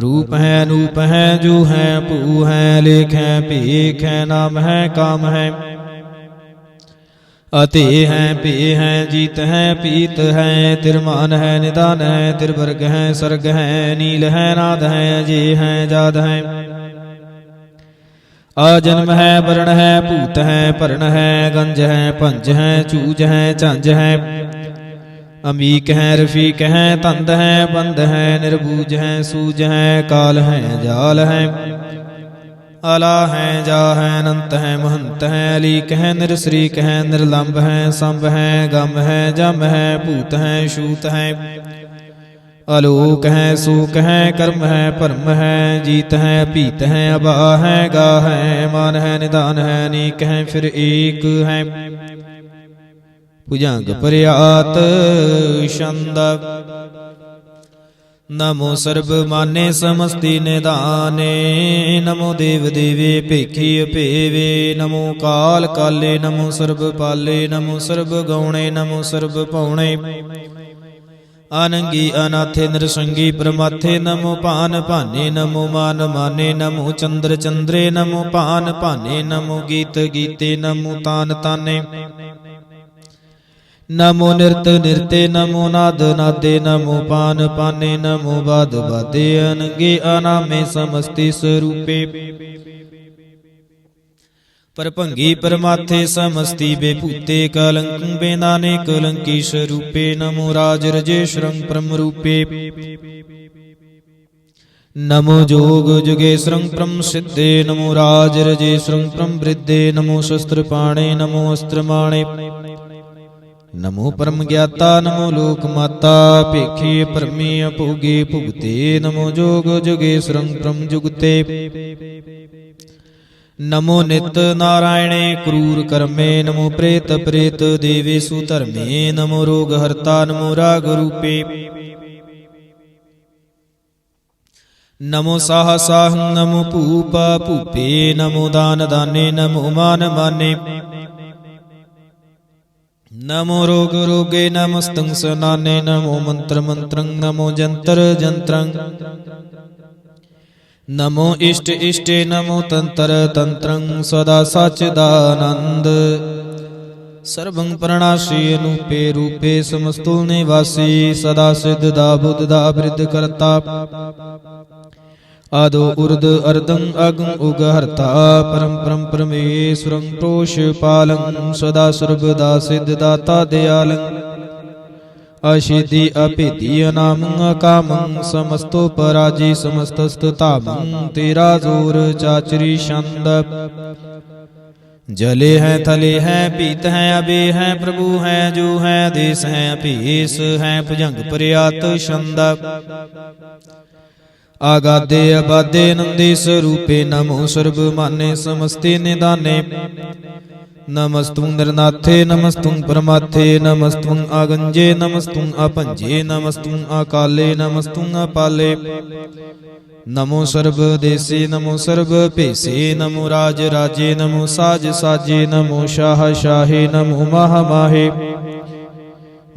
ਰੂਪ ਹੈ ਅਨੂਪ ਹੈ ਜੋ ਹੈ ਭੂ ਹੈ। ਲੇਖ ਹੈ ਭੇਖ ਹੈ ਨਾਮ ਹੈ ਕਾਮ ਹੈ। अते हैं पे हैं जीत हैं पीत हैं तिरमान है निदान है तिरवर्ग है सर्ग है नील है नाद है अजय है जाद है अजन्म है वर्ण है भूत है पर्ण है गंज है पंज है चूज है झंझ है अमीक है रफीक है तंद है बंद है निर्बूज है सूज है काल है जाल है अला है जा है अनंत है महंत है अलीक है निरश्रीक है निर्लंब है संभ है गम है जम है भूत है शूत है आलोक है सूक है कर्म है परम है जीत है पीत है अबा है गा है मान है निदान है अनेक है फिर एक है भुजंग पर्यात छंद नमो सर्ब माने समस्ति निदाने नमो देव देवे पेखी अपेवे नमो काल काले नमो सर्ब पाले नमो सर्ब गौणे नमो सर्ब पौणे अनंगी अनाथे नरसंगी परमाथे नमो पान भाने नमो मान माने नमो चंद्र चंद्रे नमो पान भाने नमो गीत गीते नमो तान ताने नमो नृत नृत्य नमो नाद नादे नमो पान पाने नमो बाद बादे अनंगे अनामे समस्ति स्वरूपे परभंगी परमाथे समस्ति बेभूते कलंक बेदाने कलंकी स्वरूपे नमो राज रजेश्वरं परम रूपे नमो जोग जुगेश्वरं परम सिद्धे नमो राज रजेश्वरं परम वृद्धे नमो शस्त्र पाणे नमो अस्त्र माणे नमो परम ज्ञाता नमो लोक माता पेखे परमे अभोगे भुगते नमो जोग जुगेश्वरं परम जुगते नमो नित नारायणे क्रूर कर्मे नमो प्रेत प्रेत देवेषु धर्मे नमो रोग हर्ता नमो राग रूपे नमो साह साहं नमो पूपा पूपे नमो दान दाने नमो मान माने नमो रोग रोगे नमस्तं सनाने नमो मंत्र मंत्रं नमो जंतर जंत्रं नमो इष्ट इष्टे नमो तंत्र तंत्रं सदा सच्चिदानंद सर्वं प्रणाशी अनूपे रूपे समस्तुल निवासी सदा सिद्धदा बुद्धदा वृद्ध करता आदो उर्द अर्दं अगं उगहर्ता परम परम परमेश्वरं प्रोषपालं सदा सर्वदा सिद्धदाता दयालं अशिद्धि अपेति अनामं अकामं समस्तो पराजि समस्तस्ततामं तेरा जोर चाचरी छंद जले है थले है पीत है अबे है प्रभु है जो है देश है अभीस है भुजंग पर्यात छंद आगादे अबादे नंदी स्वरूपे नमो सर्व माने समस्ते निदाने नमस्तुं नरनाथे नमस्तुं परमाथे नमस्तुं आगंजे नमस्तुं अपंजे नमस्तुं अकाले नमस्तुं अपाले नमो सर्व देसे नमो सर्व पेसे नमो राज राजे नमो साज साजे नमो शाह शाहे नमो माह माहे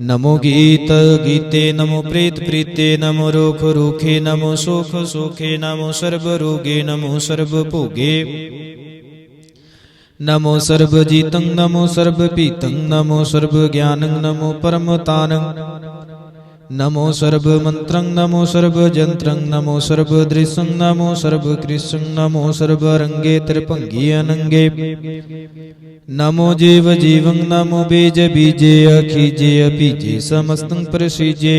नमो गीत गीते नमो प्रीत प्रीते नमो रोख रोखे नमो सोख सोखे नमो सर्व रोगे नमो सर्व भोगे नमो सर्व जीतं नमो सर्व पीतं नमो सर्व ज्ञानं नमो परम तानं नमो सर्व मंत्रं नमो सर्व जंत्रं नमो सर्व दृश्यं नमो सर्व कृष्णं नमो सर्व रंगे त्रिभंगी अनंगे नमो जीव जीवं नमो बीज बीजे अखीजे अपीजे समस्तं प्रसीजे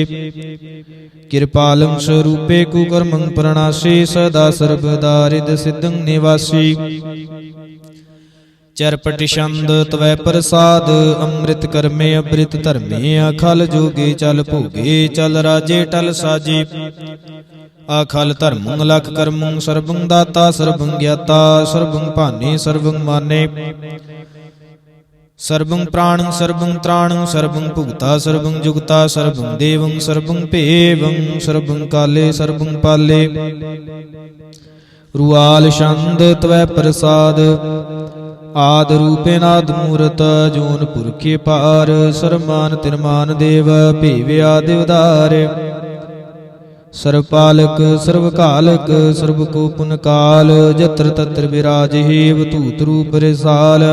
कृपालं स्वरूपे कुकर्मं प्रणाशे सदा सर्वदा हृद सिद्धं निवासी चरपट छंद तवै प्रसाद अमृत कर्मे अमृत धर्मे अखल जोगे चल भोगे चल राजे टल साजे अखल धर्मं लख कर्मं सर्वं दाता सर्वं ज्ञाता सर्वं भाने सर्वं माने सर्वं प्राणं सर्वं त्राणं सर्वं भुगता सर्वं जुगता सर्वं देवं सर्वं भेवं सर्वं काले सर्वं पाले रुआल छंद तवै प्रसाद आद रूपे नाद मूरत जोन पुरखे पार सरमान तिरमान देव भेव आदि उदार सर्वपालक सर्वकालक सर्वको पुन काल जत्र तत्र विराज हेव तूत रूप रिसाल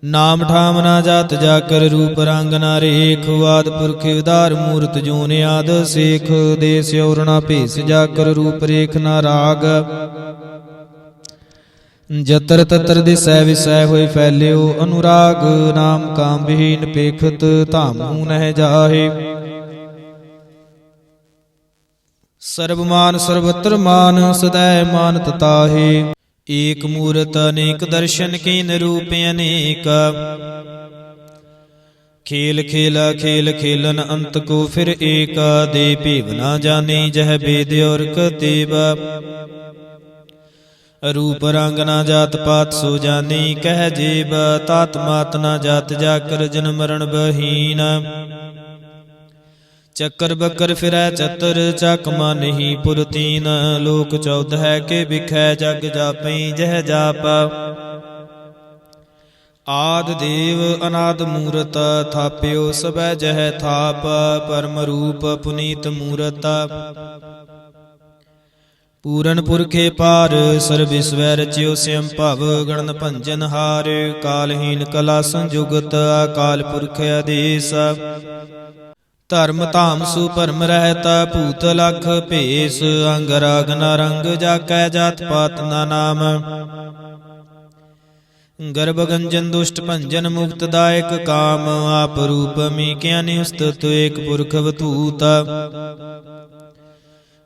ਨਾਮ ਠਾਮ ਨਾ ਜਾਤ ਜਾਕਰ ਰੂਪ ਰੰਗ ਨਾ ਰੇਖ ਆਦਿ ਪੁਰਖ ਉਦਾਰ ਮੂਰਤ ਜੂਨ ਆਦ ਸੇਖ ਦੇਸ ਔਰ ਨਾ ਭੇਸ ਜਾਕਰ ਰੂਪ ਰੇਖ ਨਾ ਰਾਗ ਜਤਰ ਤਤਰ ਦਿਸੈ ਵਿਸੈ ਹੋਏ ਫੈਲਿਓ ਅਨੁਰਾਗ ਨਾਮ ਕਾਮ ਵਿਹੀਨ ਪੇਖਤ ਧਾਮੂ ਨਹਿ ਜਾਹੇ ਸਰਬ ਮਾਨ ਸਰਬਤਰ ਮਾਨ ਸਦੈ ਮਾਨਤ ਤਾਹੇ ਏਕ ਮੂਰਤ ਅਨੇਕ ਦਰਸ਼ਨ ਕੀਨ ਰੂਪ ਅਨੇਕ ਖੇਲ ਖੇਲਾ ਖੇਲ ਖੇਲਨ ਅੰਤ ਕੋ ਫਿਰ ਏਕ ਦੇ ਭੇਵ ਨਾ ਜਾਣੇ ਜਹ ਬੇਦ ਔਰ ਕਤੇਬ ਰੂਪ ਰੰਗ ਨਾ ਜਾਤ ਪਾਤ ਸੋ ਜਾਨੀ ਕਹਿ ਜੀਬ ਤਾਤ ਮਾਤ ਨਾ ਜਾਤ ਜਾਕਰ ਜਨ ਮਰਨ ਬਹੀਨ ਚੱਕਰ ਬੱਕਰ ਫਿਰੈ ਚਤਰ ਚੱਕ ਮਨਹੀ ਪੁਰ ਤੀਨ ਲੋਕ 14 ਕੇ ਵਿਖੈ ਜਗ ਜਾਪਈ ਜਹ ਜਾਪ ਆਦ ਦੇਵ ਅਨਾਦ ਮੂਰਤ ਥਾਪਿਓ ਸਭੈ ਜਹ ਥਾਪ ਪਰਮ ਰੂਪ ਪੁਨੀਤ ਮੂਰਤ ਪੂਰਨ ਪੁਰਖੇ ਪਾਰ ਸਰਬਿਸਵੈ ਰਚਿਓ ਸਿਮ ਭਵ ਗਣਨ ਭੰਜਨ ਹਾਰ ਕਾਲਹੀਨ ਕਲਾ ਸੰਜੁਗਤ ਅਕਾਲ ਪੁਰਖ ਆਦੇਸ ਧਰਮ ਧਾਮ ਸੁਪਰਮ ਰਹਿਤ ਭੂਤ ਲਖ ਭੇਸ ਅੰਗ ਰਾਗ ਨ ਰੰਗ ਜਾਕੈ ਜਾਤ ਪਾਤ ਨਾ ਨਾਮ ਗਰਭ ਗੰਜਨ ਦੁਸ਼ਟ ਭੰਜਨ ਮੁਕਤ ਦਾਇਕ ਕਾਮ ਆਪ ਰੂਪ ਮੀ ਕਿਆ ਨਿਉਸਤਤ ਏਕ ਪੁਰਖ ਵਤੂਤ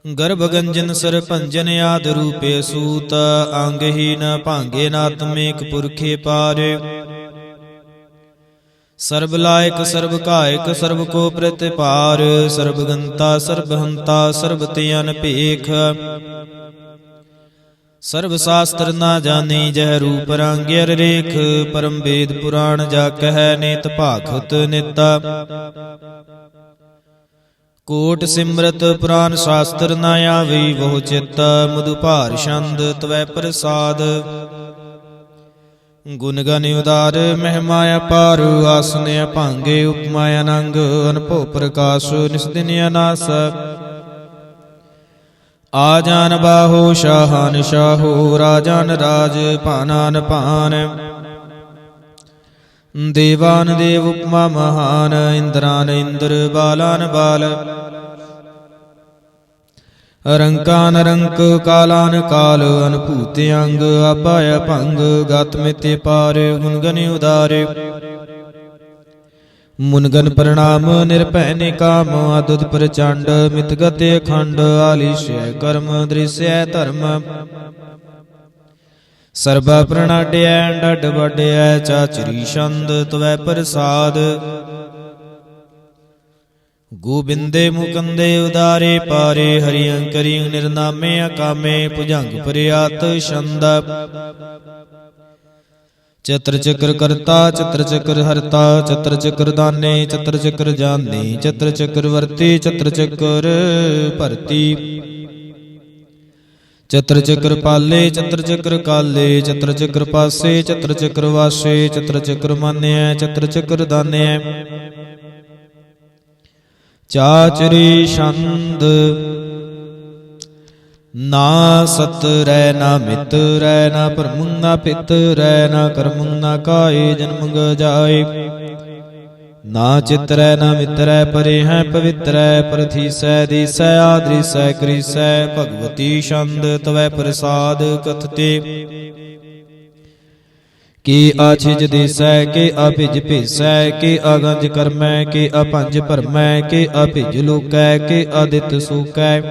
ਗਰਭ ਗੰਜਨ ਸਰ ਭੰਜਨ ਆਦ ਰੂਪੇ ਸੂਤ ਅੰਗਹੀਨ ਭਾਂਗੇ ਨਾਤਮੇਕ ਪੁਰਖੇ ਪਾਰੇ ਸਰਬ ਲਾਇਕ ਸਰਬ ਕਾਇਕ ਸਰਬ ਕੋ ਪ੍ਰਤਿਪਾਰ ਸਰਬ ਗੰਤਾ ਸਰਬ ਹੰਤਾ ਸਰਬ ਤੇ ਅਨਭੇਖ ਸਰਬ ਸ਼ਾਸਤਰ ਨਾ ਜਾਣੀ ਜਹ ਰੂਪ ਰੰਗ ਅਰ ਰੇਖ ਪਰਮ ਵੇਦ ਪੁਰਾਣ ਜਾ ਕਹਿ ਨੇਤ ਭਾਖਤ ਨਿਤਾ ਕੋਟ ਸਿਮਰਤ ਪੁਰਾਨ ਸ਼ਾਸਤਰ ਨਾ ਆਵੀ ਬਹੁ ਚਿਤ ਮਧੁ ਭਾਰ ਛੰਦ ਤਵੈ ਪ੍ਰਸਾਦ ਗੁਣ ਗਨ ਉਦਾਰ ਮਹਿਮਾ ਅਪਾਰ ਆਸਨ ਅਭੰਗੇ ਉਪਮਾ ਅਨੰਗ ਅਨਭਉ ਪ੍ਰਕਾਸ਼ ਨਿਸਦਿਨ ਅਨਾਸ ਆ ਜਾਨ ਬਾਹੋ ਸ਼ਾਹਨ ਸ਼ਾਹੋ ਰਾਜਨ ਰਾਜ ਭਾਨਾਨ ਭਾਨ ਦੇਵਾਨ ਦੇਵ ਉਪਮਾ ਮਹਾਨ ਇੰਦਰਾਨ ਇੰਦਰ ਬਾਲਾਨ ਬਾਲ ਰੰਕਾਨ ਰੰਕ ਕਾਲਾਨ ਕਾਲ ਅਨਭੂਤ ਅੰਗ ਆਪਾਇ ਭੰਗ ਗਤ ਮਿਤੇ ਪਾਰ ਗੁਣਗਨ ਉਦਾਰੇ ਮੁਨਗਨ ਪ੍ਰਣਾਮ ਨਿਰਭੈ ਨਿਕਾਮ ਅਦੁਤ ਪ੍ਰਚੰਡ ਮਿਤਗਤ ਅਖੰਡ ਆਲੀਸ਼ੈ ਕਰਮ ਦ੍ਰਿਸ਼ੈ ਧਰਮ ਸਰਬਾ ਪ੍ਰਣਾਡਿਐ ਡਡ ਵੱਡਿਐ ਚਾਚਰੀ ਛੰਦ ਤਵੈ ਪ੍ਰਸਾਦ ਗੋਬਿੰਦੇ ਮੁਕੰਦੇ ਉਦਾਰੇ ਪਾਰੇ ਹਰਿ ਅੰਕਰਿ ਨਿਰਨਾਮੇ ਅਕਾਮੇ ਭੁਜੰਗ ਪ੍ਰਿਆਤ ਛੰਦ ਚਤਰ ਚੱਕਰ ਕਰਤਾ ਚਤਰ ਚੱਕਰ ਹਰਤਾ ਚਤਰ ਚੱਕਰ ਦਾਨੇ ਚਤਰ ਚੱਕਰ ਜਾਨੇ ਚਤਰ ਚੱਕਰ ਵਰਤੀ ਚਤਰ ਚੱਕਰ ਭਰਤੀ ਚਤਰ ਚੱਕਰ ਪਾਲੇ ਚਤਰ ਚੱਕਰ ਕਾਲੇ ਚਤਰ ਚੱਕਰ ਪਾਸੇ ਚਤਰ ਚੱਕਰ ਵਾਸੇ ਚਤਰ ਚੱਕਰ ਮਾਨਿਐ ਚਤਰ ਚੱਕਰ ਦਾਨਿਐ ਚਾਚਰੀ ਛੰਦ ਨਾ ਸਤ ਰਹਿ ਨਾ ਮਿਤ ਰਹਿ ਨਾ ਭਰਮ ਨਾ ਪਿਤ ਰਹਿ ਨਾ ਕਰਮ ਨਾ ਕਾਏ ਜਨਮ ਗਜਾਏ ਨਾ ਚਿਤਰੈ ਨਾ ਮਿਤਰੈ ਪਰੇ ਹੈ ਪਵਿੱਤਰੈ ਪ੍ਰਥੀਸੈ ਦੀਸੈ ਆਦ੍ਰਿਸੈ ਕ੍ਰਿਸੈ ਭਗਵਤੀ ਛੰਦ ਤਵੈ ਪ੍ਰਸਾਦ ਕਥਤੇ ਕੇ ਆਛਿਜ ਦੇਸੈ ਕੇ ਅਭਿਜ ਭੇਸੈ ਕੇ ਅਗੰਜ ਕਰਮੈ ਕੇ ਅਪੰਜ ਭਰਮੈ ਕੇ ਅਭਿਜ ਲੋਕੈ ਕੇ ਅਦਿਤ ਸੂਕੈ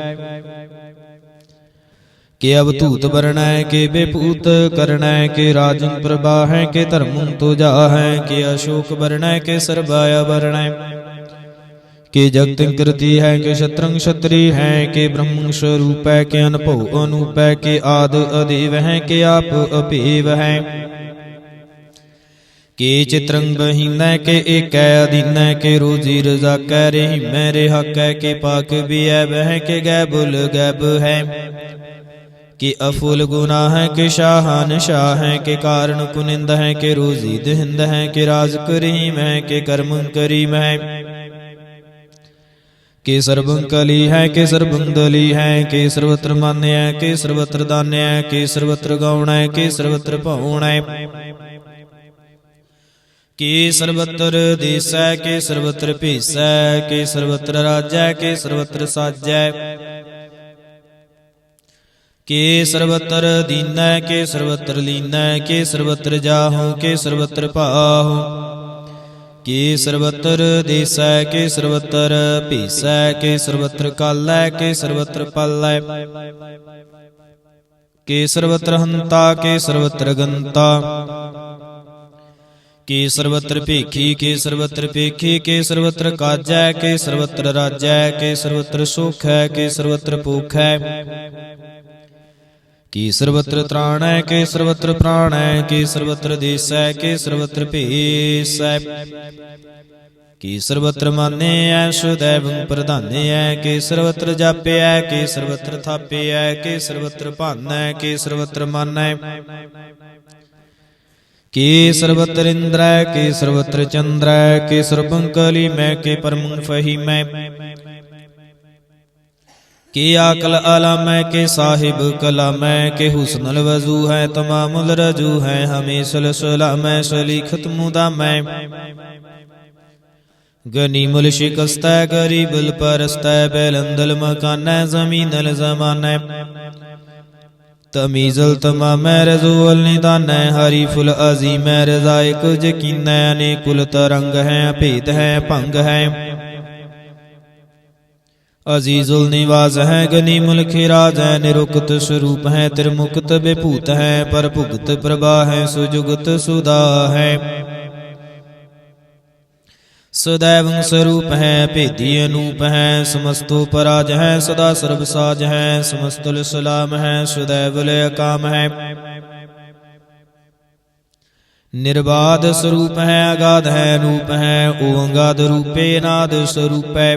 ਕੇ ਅਵਧੂਤ ਵਰਣੈ ਕੇ ਬੇਭੂਤ ਕਰਣੈ ਕੇ ਰਾਜਨ ਪ੍ਰਭਾਹੈ ਕੇ ਧਰਮੰ ਤੁਜਾਹੈ ਕੇ ਅਸ਼ੋਕ ਵਰਣੈ ਕੇ ਸਰਬਾਇਆ ਵਰਣੈ ਕੇ ਜਗਤਿ ਕਰਤੀ ਹੈ ਕੇ ਸ਼ਤਰੰਗ ਛਤਰੀ ਹੈ ਕੇ ਬ੍ਰਹਮ ਸਰੂਪੈ ਕੇ ਅਨਭਉ ਅਨੂਪੈ ਕੇ ਆਦ ਅਦੇਵ ਹੈ ਕੇ ਆਪ ਅਭੇਵ ਹੈ ਕੇ ਚਿਤਰੰਗ ਬਹੀਨੈ ਕੇ ਏਕੈ ਅਧੀਨੈ ਕੇ ਰੋਜ਼ੀ ਰਜ਼ਾਕੈ ਰਹਿਮੈ ਰਿਹਾਕੈ ਕੇ ਪਾਕ ਬੀਐ ਬਹਿ ਕੇ ਗੈ ਬੁਲ ਗੈਬ ਹੈ ਕਿ ਅਫੁਲ ਗੁਨਾਹ ਹੈ ਕਿ ਸ਼ਾਹਨ ਸ਼ਾਹ ਹੈ ਕਿ ਕਾਰਨ ਕੁਨਿੰਦ ਹੈ ਕਿ ਰੋਜ਼ੀ ਦਹਿੰਦ ਹੈ ਕਿ ਰਾਜ ਕਰੀਮ ਹੈ ਕਿ ਕਰਮ ਕਰੀਮ ਹੈ ਕਿ ਸਰਬੰ ਕਲੀ ਹੈ ਕਿ ਸਰਬੰ ਦਲੀ ਹੈ ਕਿ ਸਰਵਤਰ ਮਾਨਿਐ ਕਿ ਸਰਵਤਰ ਦਾਨਿਐ ਕਿ ਸਰਵਤਰ ਗਾਉਣੈ ਕਿ ਸਰਵਤਰ ਭਾਉਣੈ ਕੇ ਸਰਬਤਰ ਦੇਸੈ ਕੇ ਸਰਬਤਰ ਭੇਸੈ ਕੇ ਸਰਬਤਰ ਰਾਜੈ ਕੇ ਸਰਬਤਰ ਸਾਜੈ ਕੇ ਸਰਬਤਰ ਦੀਨੈ ਕੇ ਸਰਬਤਰ ਲੀਨੈ ਕੇ ਸਰਬਤਰ ਜਾਹੂ ਕੇ ਸਰਬਤਰ ਭਾਹੂ ਕੇ ਸਰਬਤਰ ਦੇਸੈ ਕੇ ਸਰਬਤਰ ਭੇਸੈ ਕੇ ਸਰਬਤਰ ਕਾਲੈ ਕੇ ਸਰਬਤਰ ਪਾਲੈ ਕੇ ਸਰਬਤਰ ਹੰਤਾ ਕੇ ਸਰਬਤਰ ਗੰਤਾ ਕੇ ਸਰਬਤਰ ਭੇਖੀ ਕੇ ਸਰਬਤਰ ਭੇਖੀ ਕੇ ਸਰਬਤਰ ਕਾਜੈ ਕੇ ਸਰਬਤਰ ਰਾਜੈ ਕੇ ਸਰਬਤਰ ਸੁਖੈ ਕੇ ਸਰਬਤਰ ਭੂਖੈ ਕੇ ਸਰਬਤਰ ਤ੍ਰਾਣੈ ਕੇ ਸਰਬਤਰ ਪ੍ਰਾਣੈ ਕੇ ਸਰਬਤਰ ਦੇਸੈ ਕੇ ਸਰਬਤਰ ਭੇਸੈ ਕੇ ਸਰਬਤਰ ਮਾਨਿਐ ਸੁਦੈਵੰ ਪ੍ਰਧਾਨਿਐ ਕੇ ਸਰਬਤਰ ਜਾਪਿਐ ਕੇ ਸਰਬਤਰ ਥਾਪਿਐ ਕੇ ਸਰਬਤਰ ਭਾਨੈ ਕੇ ਸਰਬਤਰ ਮਾਨੈ ਕੇ ਸਰਬਤਰ ਇੰਦਰੈ ਕੇ ਸਰਬਤਰ ਚੰਦਰੈ ਕੇ ਸਰਬੰ ਕਲੀਮੈ ਕੇ ਪਰਮੰ ਫਹੀਮੈ ਕੇ ਆਕਲ ਆਲਾਮੈ ਕੇ ਸਾਹਿਬ ਕਲਾਮੈ ਕੇ ਹੁਸਨਲ ਵਜ਼ੂ ਹੈ ਤਮਾਮੁਲ ਰਜੂ ਹੈ ਹਮੇਸ਼ਲ ਸੁਲਾਮੈ ਸਲੀਖਤ ਮੁਦਾਮੈ ਗਨੀਮੁਲ ਸ਼ਿਕਸਤੈ ਗਰੀਬੁਲ ਪਰਸਤੈ ਬੈਲੰਦਲ ਮਕਾਨੈ ਜ਼ਮੀਨਲ ਜ਼ਮਾਨੈ ਤਮੀਜ਼ਲ ਤਮਾਮੈ ਰਜ਼ੂਅਲ ਨਿਦਾਨੈ ਹਰੀ ਫੁਲ ਅਜ਼ੀਮੈ ਰਜ਼ਾਇ ਕੁਝ ਕੀਨੈ ਅਨੇਕੁਲ ਤਰੰਗ ਹੈ ਭੇਦ ਹੈ ਭੰਗ ਹੈ ਅਜ਼ੀਜ਼ੁਲ ਨਿਵਾਜ਼ ਹੈ ਗਨੀਮੁਲ ਖਿਰਾਜ ਹੈ ਨਿਰੁਕਤ ਸਰੂਪ ਹੈ ਤਿਰਮੁਕਤ ਬਿਭੂਤ ਹੈ ਪਰ ਭੁਗਤ ਪ੍ਰਭਾ ਹੈ ਸੁਜੁਗਤ ਸੁਦਾ ਹੈ ਸदैवं ਸਰੂਪ ਹੈ ਭੇਦੀ ਅਨੂਪ ਹੈ ਸਮਸਤੋ ਪਰਾਜ ਹੈ ਸਦਾ ਸਰਬ ਸਾਜ ਹੈ ਸਮਸਤੁਲ ਸਲਾਮ ਹੈ ਸदैवਲ ਅਕਾਮ ਹੈ ਨਿਰਬਾਧ ਸਰੂਪ ਹੈ ਅਗਾਧ ਹੈ ਰੂਪ ਹੈ ਓੰਗਾਦ ਰੂਪੇ ਨਾਦ ਸਰੂਪੈ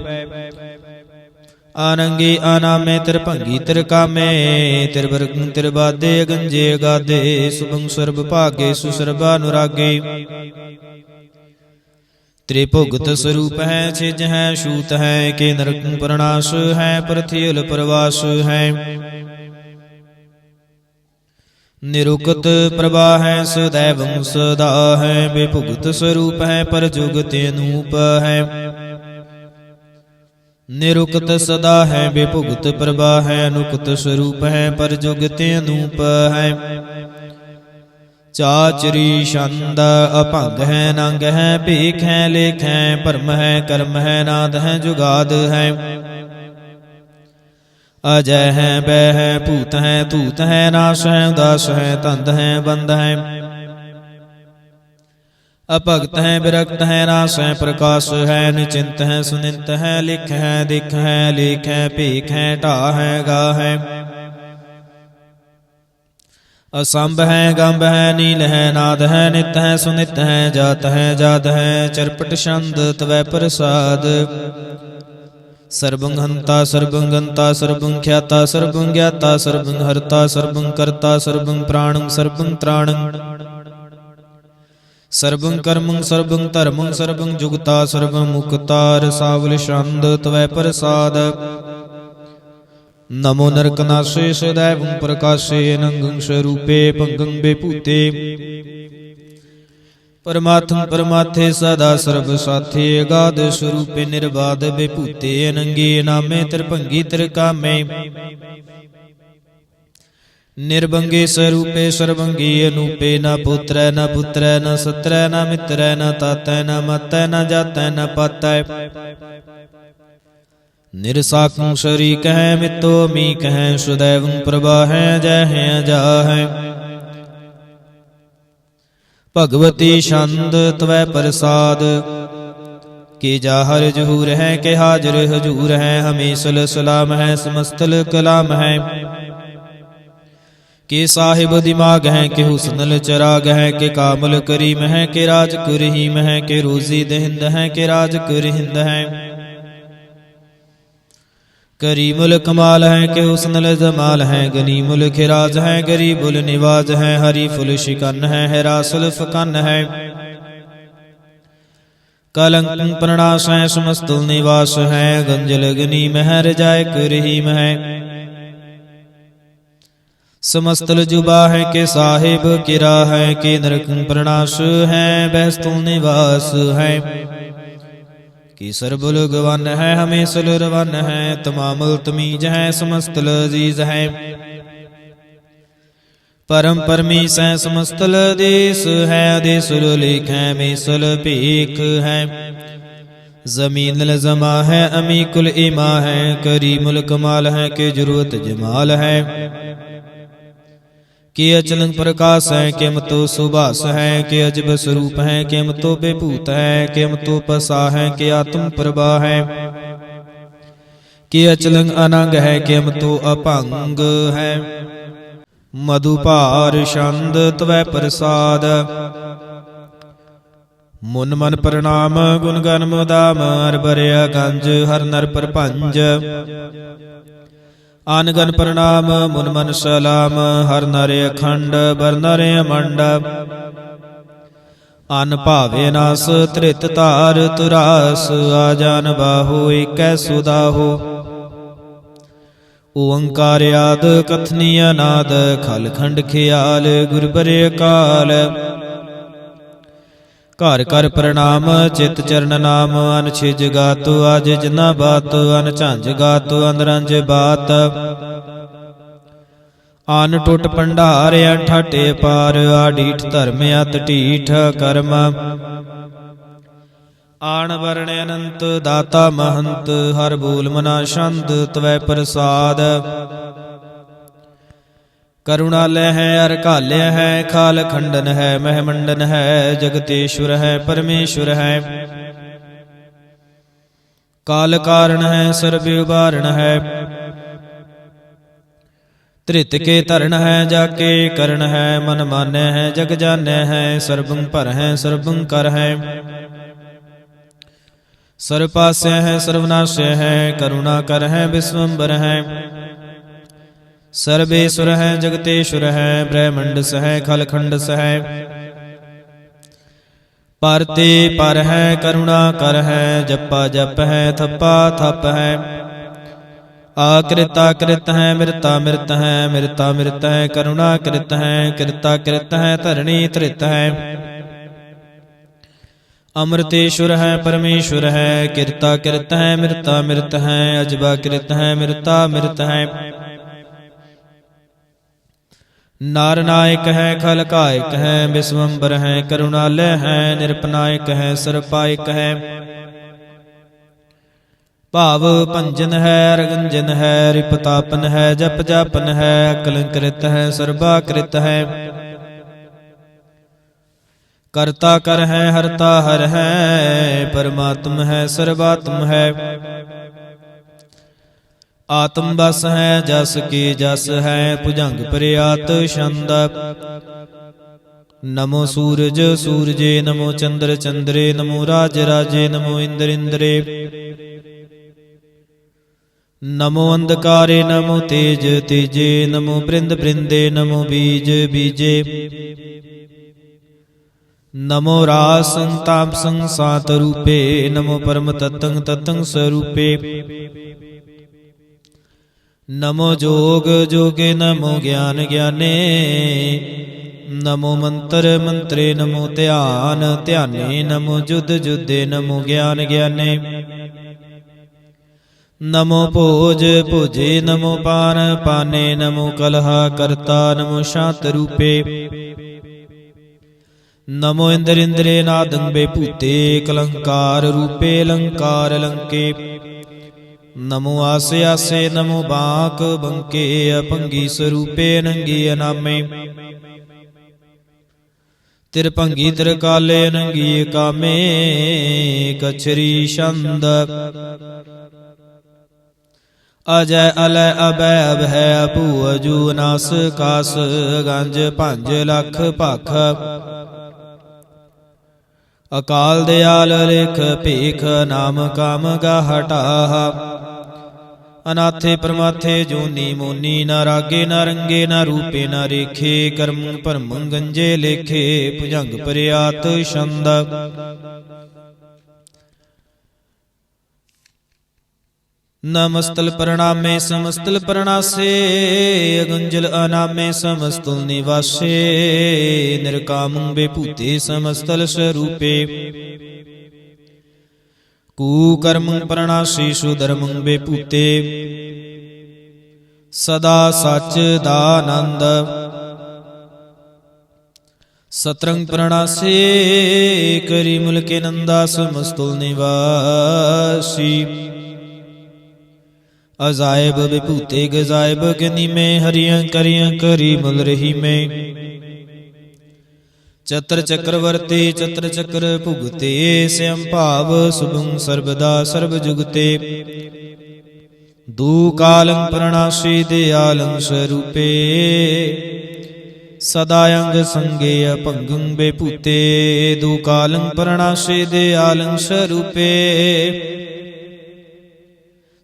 ਆਨੰਗੇ ਆਨਾਮੇ ਤਿਰਭੰਗੀ ਤਿਰਕਾਮੇ ਤਿਰਵਰਗੰ ਤਿਰਬਾਦੇ ਅਗੰਜੇ ਅਗਾਦੇ ਸੁਭੰ ਸਰਬ ਭਾਗੇ ਸੁਸਰਬਾ ਅਨੁਰਾਗੇ त्रिभुगत स्वरूप है छिज है शूत है के नरक प्रणाश है प्रथियल प्रवास है निरुकत प्रभा है सदैवं सदा है बेभुगत स्वरूप है पर जुगत अनूप है निरुकत सदा है बेभुगत प्रभा है अनुकत स्वरूप है पर जुगत अनूप है चाचरी छंद अभंग है नंग है भीख है लेख है भरम है कर्म है नाद है जुगाद है अजय है वह है भूत है तूत है नाश है उदास है तंद है बंद है अभगत है विरक्त है नाश है प्रकाश है निचिंत है सुनिंत है लिख है दिख है लेख है भीख है ढा है गा है असंभ है गंभ है नील है नाद है नित है सुनित है जात है जाद है चरपट छंद तवै प्रसाद सर्वं हंता सर्वं गंता सर्वं ख्याता सर्वं ज्ञाता सर्वं हरता सर्वं कर्ता सर्वं प्राणं सर्वं त्राणं सर्वं कर्मं सर्वं धर्मं सर्वं जुगता सर्वं मुक्ता रसावल छंद तवै प्रसाद नमो नरकनाशे सदैवं प्रकाशे नंगं स्वरूपे भंगं बेभूते परमात्म परमाथे सदा सर्व साथे अगाध स्वरूपे निर्बाध बेभूते अनंगे नामे त्रिभंगी त्रिकामे निर्भंगे स्वरूपे सर्वंगी अनूपे न पुत्र न पुत्र न सत्र न मित्र न तातै न मातै न जातै न पातै निरसाकुं शरीक है मितो मीक है सदैवं प्रभा है जय है अजा है भगवती छंद तवै प्रसाद के जाहर जहूर है के हाजर हजूर है हमेशल सलाम है समस्तल कलाम है के साहिब दिमाग है के हुस्नल चराग है के कामल करीम है के राज कुरहीम है के रोजी दहिंद है के राज कुरहिंद है करीमुल कमाल है के हुस्नल जमाल है गनीमुल खिराज है गरीबुल निवाज है हरीफुल शिकन है हैरासुल फकन है कलंक प्रणाश है समस्तुल निवास है गंजल गनीम है रजाय कुरहीम है समस्तल जुबा है के साहिब, किरा है के नरक प्रणाश है, बहस्तुल निवास है कि सरबुल गवन है, हमें सुलरवन है, तमामुल तमीज है, समस्तल अजीज है। परम परमीस है, समस्तल देश है, देसुल लेख है, मेसल पेख है। जमीन लजमा है, अमी कुल इमा है, करीमुल कमाल है, के जरूरत जमाल है। के अचलंग प्रकाश है, किम तो सुभाष है, के अजब स्वरूप है, किम तो बेभूत है, किम तो पसा है, के आत्म प्रभा है। के अचलंग अनंग है, किम तो अपंग है। मधुपार छंद त्वै प्रसाद, मुन मन प्रणाम गुण गन मुदाम, हर बरिया गंज हर नर प्रपंज। आन गन प्रणाम मुन मन सलाम, हर नर अखंड बर नर अमंड। अन भावे नास त्रित तार तुरास, आ जान बाहु एकै सुदाहो। ओंकार आद कथनी अनाद, खल खंड खियाल गुर बरे अकाल। घर कर प्रणाम चित चरण नाम, अनछिज गात आज जना बात, अनझंझ गात अंदरंज बात। आन टुट भंडार अठाटे पार, आडीठ धर्म अत ढीठ कर्म। आण वरण अनंत दाता महंत, हर बोल मना छंद त्वै प्रसाद। करुणालय है अरकालय है, खाल खंडन है, महमंडन है, जगतेश्वर है परमेश्वर है। काल कारण है सर्व उबारण है, त्रित के तरण है, जाके करण है, मन मान्य है, जग जान्य है, सर्वं पर है सर्वं कर है। सर्वपास्य है सर्वनाश्य है, करुणा कर है विश्वम्बर है। सर्वेश्वर है जगतेश्वर है, ब्रह्मंड सह खलखंड सह। परते पर है करुणा कर है, जपा जप है थप्पा थप है। आकृता कृत है मृता मृत है, मृता मृत है करुणा कृत है, कृता कृत है धरणी धृत है। अमृतेश्वर है परमेश्वर है, कृता कृत है मृता मृत है, अजबा कृत है मृता मृत है। नारनायक है खलकायक है, विश्वम्बर है करुणालय है, निरपनायक है सर्वपायक है। भाव भंजन है अरगंजन है, रिपतापन है जप जापन है, अकलंकृत है सर्वाकृत है। करता कर है हरता हर है, परमात्म है सर्वात्म है। आत्म बस है जस की जस है, भुजंग प्रयात छंद। नमो सूरज सूरजे, नमो चंद्र चंद्रे, नमो राज राजे, नमो इंद्र इंद्रे। नमो अंधकारे नमो तेज तेजे, नमो बृंद बृंदे, नमो बीज बीजे। नमो रास ताप संसात रूपे, नमो परम तत्तं तत्तं स्वरूपे। नमो जोग जोगे, नमो ज्ञान ज्ञाने, नमो मंत्र मंत्रे, नमो ध्यान ध्याने, नमो जुद जुदे, नमो ज्ञान ज्ञाने। नमो भोज भोजे, नमो पान पाने, नमो कलहा करता, नमो शांत रूपे। नमो इंद्र इंद्रे नादं बेभूते, कलंकार रूपे अलंकार लंके। नमो आसे आसे, नमो बांक बंके, अपंगी स्वरूपे अनंगी अनामे। तिरभंगी तिरकाले अनंगी कामे, कछरी छंद। अजय अलय अभय अभय, अभू अजू नास कास, गंज भंज लख भख। अकाल दयाल लेख भीख, नाम काम गा हटाह। अनाथे परमाथे जोनी मोनी, न रागे न रंगे न रूपे न रेखे, कर्म भरम गंजे लेखे, भुजंग प्रयात छंद। नमस्तल प्रणामे समस्तल प्रणासे अगुंजल अनामे समस्तल निवासे निर्कामं बेभूते समस्तल स्वरूपे कुकर्मं प्रणासे सुधर्मं बेभूते सदा सच दानंद सतरंग प्रणासे करी मुलके नंदा समस्तुल निवासी अजायब विभूते गजायब गनि में हरियां करियां करी मुल रही में चतर चक्रवर्ती चतर चक्र भुगते स्वयं भाव शुभं सर्वदा सर्व जुगते दुकालं प्रणाशी दयालं स्वरूपे सदायंग संगे अपंगं बेभूते दुकालं प्रणाशी दयालं स्वरूपे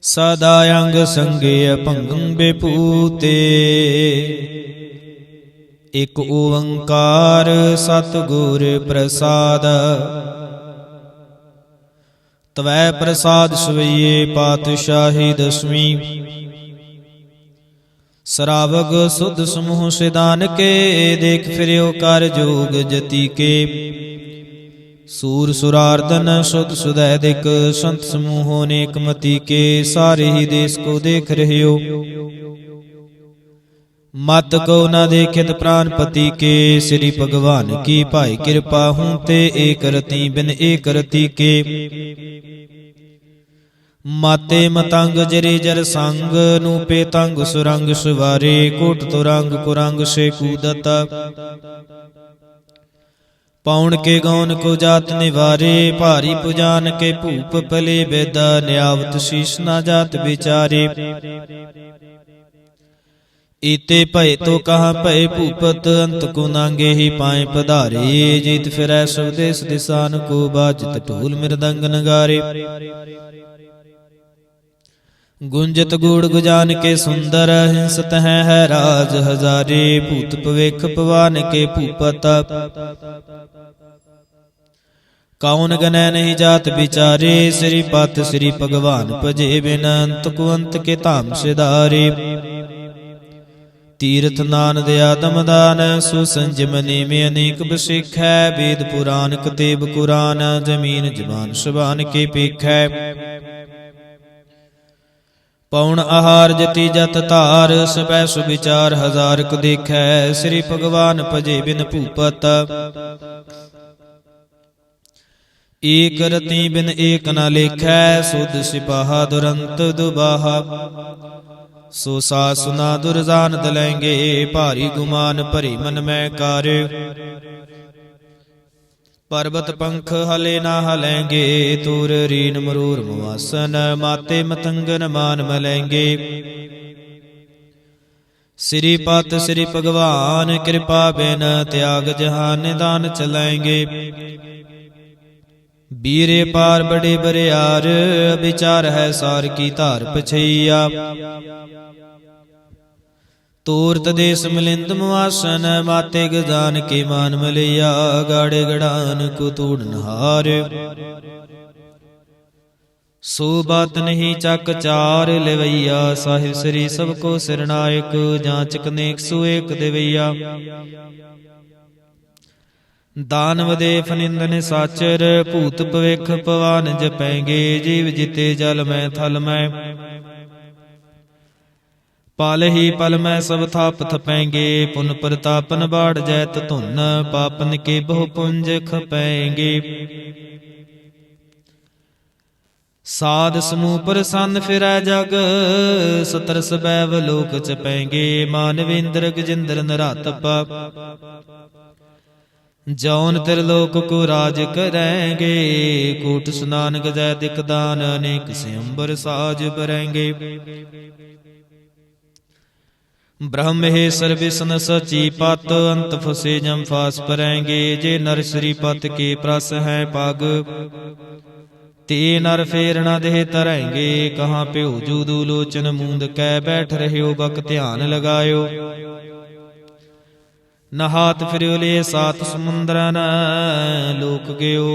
सदायंग संगे अपंगं बेभूते एक ओंकार सतगुर प्रसाद तवै प्रसाद सवैये पातशाही दसवीं सरावग सुध समूह सिदान के देख फिर्यो कर जोग जति के सूर सुरार्दन सुध सुदैदिक संत समूह नेक मति के सारे ही देश को देख रहे हो मत को न देखित प्राणपति के श्री भगवान की भाई कृपा हूं ते एक रति बिन एक रति के माते मतंग जरे जर संग नूपे तंग सुरंग सुवारे कोट तुरंग कुरंग से कूदत पौन के गौन को जात निवारे भारी पुजान के भूप पले बेदा न्यावत शीश ना जात बिचारे इते भय तो कहाँ भय भूपत अंत को नांगे ही पाए पधारे जीत फिरै स्वदेश दिसान को बाजत ढोल मृदंग नगारे गुंजत गुड़ गुजान के सुंदर हिंसत है राज हजारे भूत पवेख पवान के भूपत कौन गनै नहीं जात बिचारे श्री पत श्री भगवान भजे बिन अंत को अंत के धाम सिधारे तीर्थ नान दया दमदान सुसंजमनि में अनेक बसिख है वेद पुराण कतेब कुरान जमीन जबान शबान के पेख है पौन आहार जति जत तार सबै सुविचार हजार को देखै श्री भगवान भजे बिन भूपत एक रति बिन एक न लेखै सुध सिपाहा दुरंत दुबाहा सो सासुना दुर्जान दलेंगे भारी गुमान भरी मन में कार्य पर्वत पंख हले ना हलेंगे तूर रीन मरूर मुआसन माते मतंगन मान मलेंगे श्री पत श्री भगवान कृपा बिन त्याग जहान निदान चलेंगे बीरे पार बड़े बरियार विचार है सार की धार पछैया तोरत देश मिलिंद मुआसन माते गजान के मान मलिया गाड़े गड़ान को तोड़न हार सो बात नहीं चक चार लेवैया साहिब श्री सबको सिरनायक जांचक नेक सो एक देवैया दानव देव निंदन साचर भूत भविख पवान जपेंगे जीव जिते जल में थल में पल ही पल में सब थाप थपेंगे पुन प्रतापन बाढ़ जैत धुन पापन के बहु पुंज खपेंगे साध समूह प्रसन्न फिरै जग सतरस बैव लोक चपेंगे मानवेंद्र गजेंद्र नरातपा जौन त्रिलोक को राज करेंगे कोट स्नान गजै दिक दान अनेक स्वयंवर साज बरेंगे ब्रह्म हे सर्विसन सची पत अंत फसे जम फास परेंगे जे नर श्री पत के प्रस हैं पग ते नर फेर न देह तरेंगे कहाँ प्यो जूदू लोचन मूंद कै बैठ रहे हो बक ध्यान लगायो न हाथ फिरियो ले सात समुद्र न लोक गयो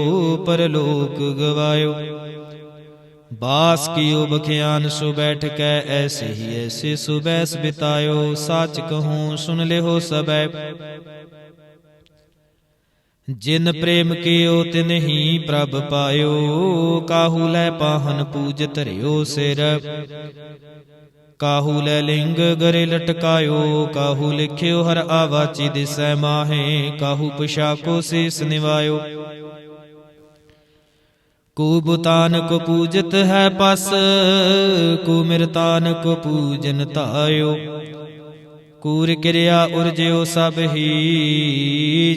पर लोक गवायो बास कियो बखियान सो बैठ कै, ऐसे ही ऐसे सो बैस बितायो। साच कहूँ सुन ले हो सबै, जिन प्रेम कियो तिन ही प्रभ पायो। काहू लै पाहन पूज धरियो सिर, काहू लै लिंग गरे लटकायो। काहू लिखियो हर आवाची दिसै माहे, काहू पुशाको शीस निवायो। कुबुतान को पूजत है पस, कुमिरतान को पूजन तायो। कूर क्रिया उर्जयो सब ही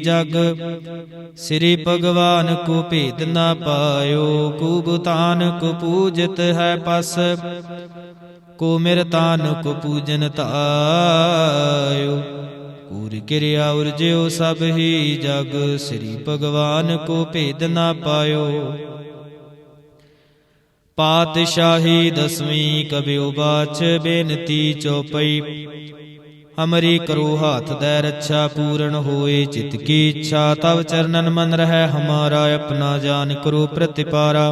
जग, श्री भगवान को भेद न पायो। कुबुतान को पूजत है पस, कुमिरतान को पूजन तायो। कूर क्रिया उर्जयो सब ही जग, श्री भगवान को भेद न पायो। पातशाही दसवीं कबियो बाच, बेनती चौपई। हमरी करो हाथ दै रक्षा, पूर्ण होए चित की इच्छा। तब चरणन मन रहे हमारा, अपना जान करो प्रतिपारा।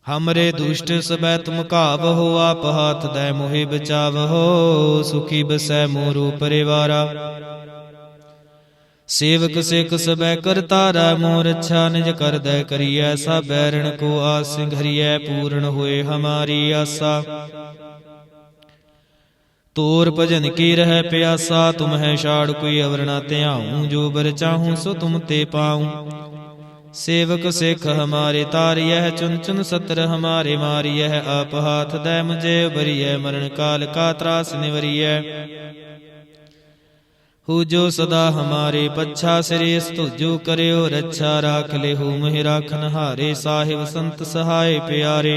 हमरे दुष्ट सबै तुम कावहो, आप हाथ दै मोहि बचावहो। सुखी बसै मोरो परिवारा, सेवक सिख सबै करतारा। मोर अच्छा निज कर दै करियै, सब बैरण को आस सिंघरियै। पूर्ण होए हमारी आशा, तोर भजन की रह प्यासा। तुम है छाड़ कोई अवर ना त्याऊं, जो बर चाहूं सो तुम ते पाऊं। सेवक सिख हमारे तारियह, चुन चुन सत्र हमारे मारियह। आप हाथ दै मुझे उबरिय, मरण काल का त्रास निवरिय। हो जो सदा हमारे पच्छा, श्रेष्ठ तुझो करयो रक्षा। राख ले हो मोहि राखन हारे, साहिब संत सहाय प्यारे।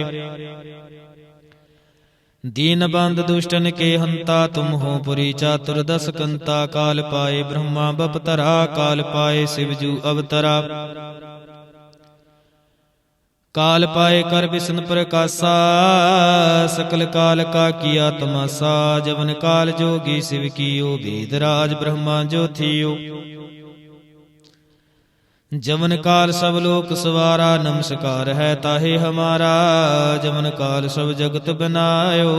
दीन बंद दुष्टन के हंता, तुम हो पुरी चातुर दस कंता। काल पाए ब्रह्मा बपतरा, काल पाए शिवजू अवतरा। काल पाए कर विष्णु प्रकाशा, सकल काल का किया तमाशा। जवन काल जोगी शिव कियो, वेद राज ब्रह्मा जो थियो। जवन काल सब लोक सवारा, नमस्कार है ताहे हमारा। जवन काल सब जगत बनायो,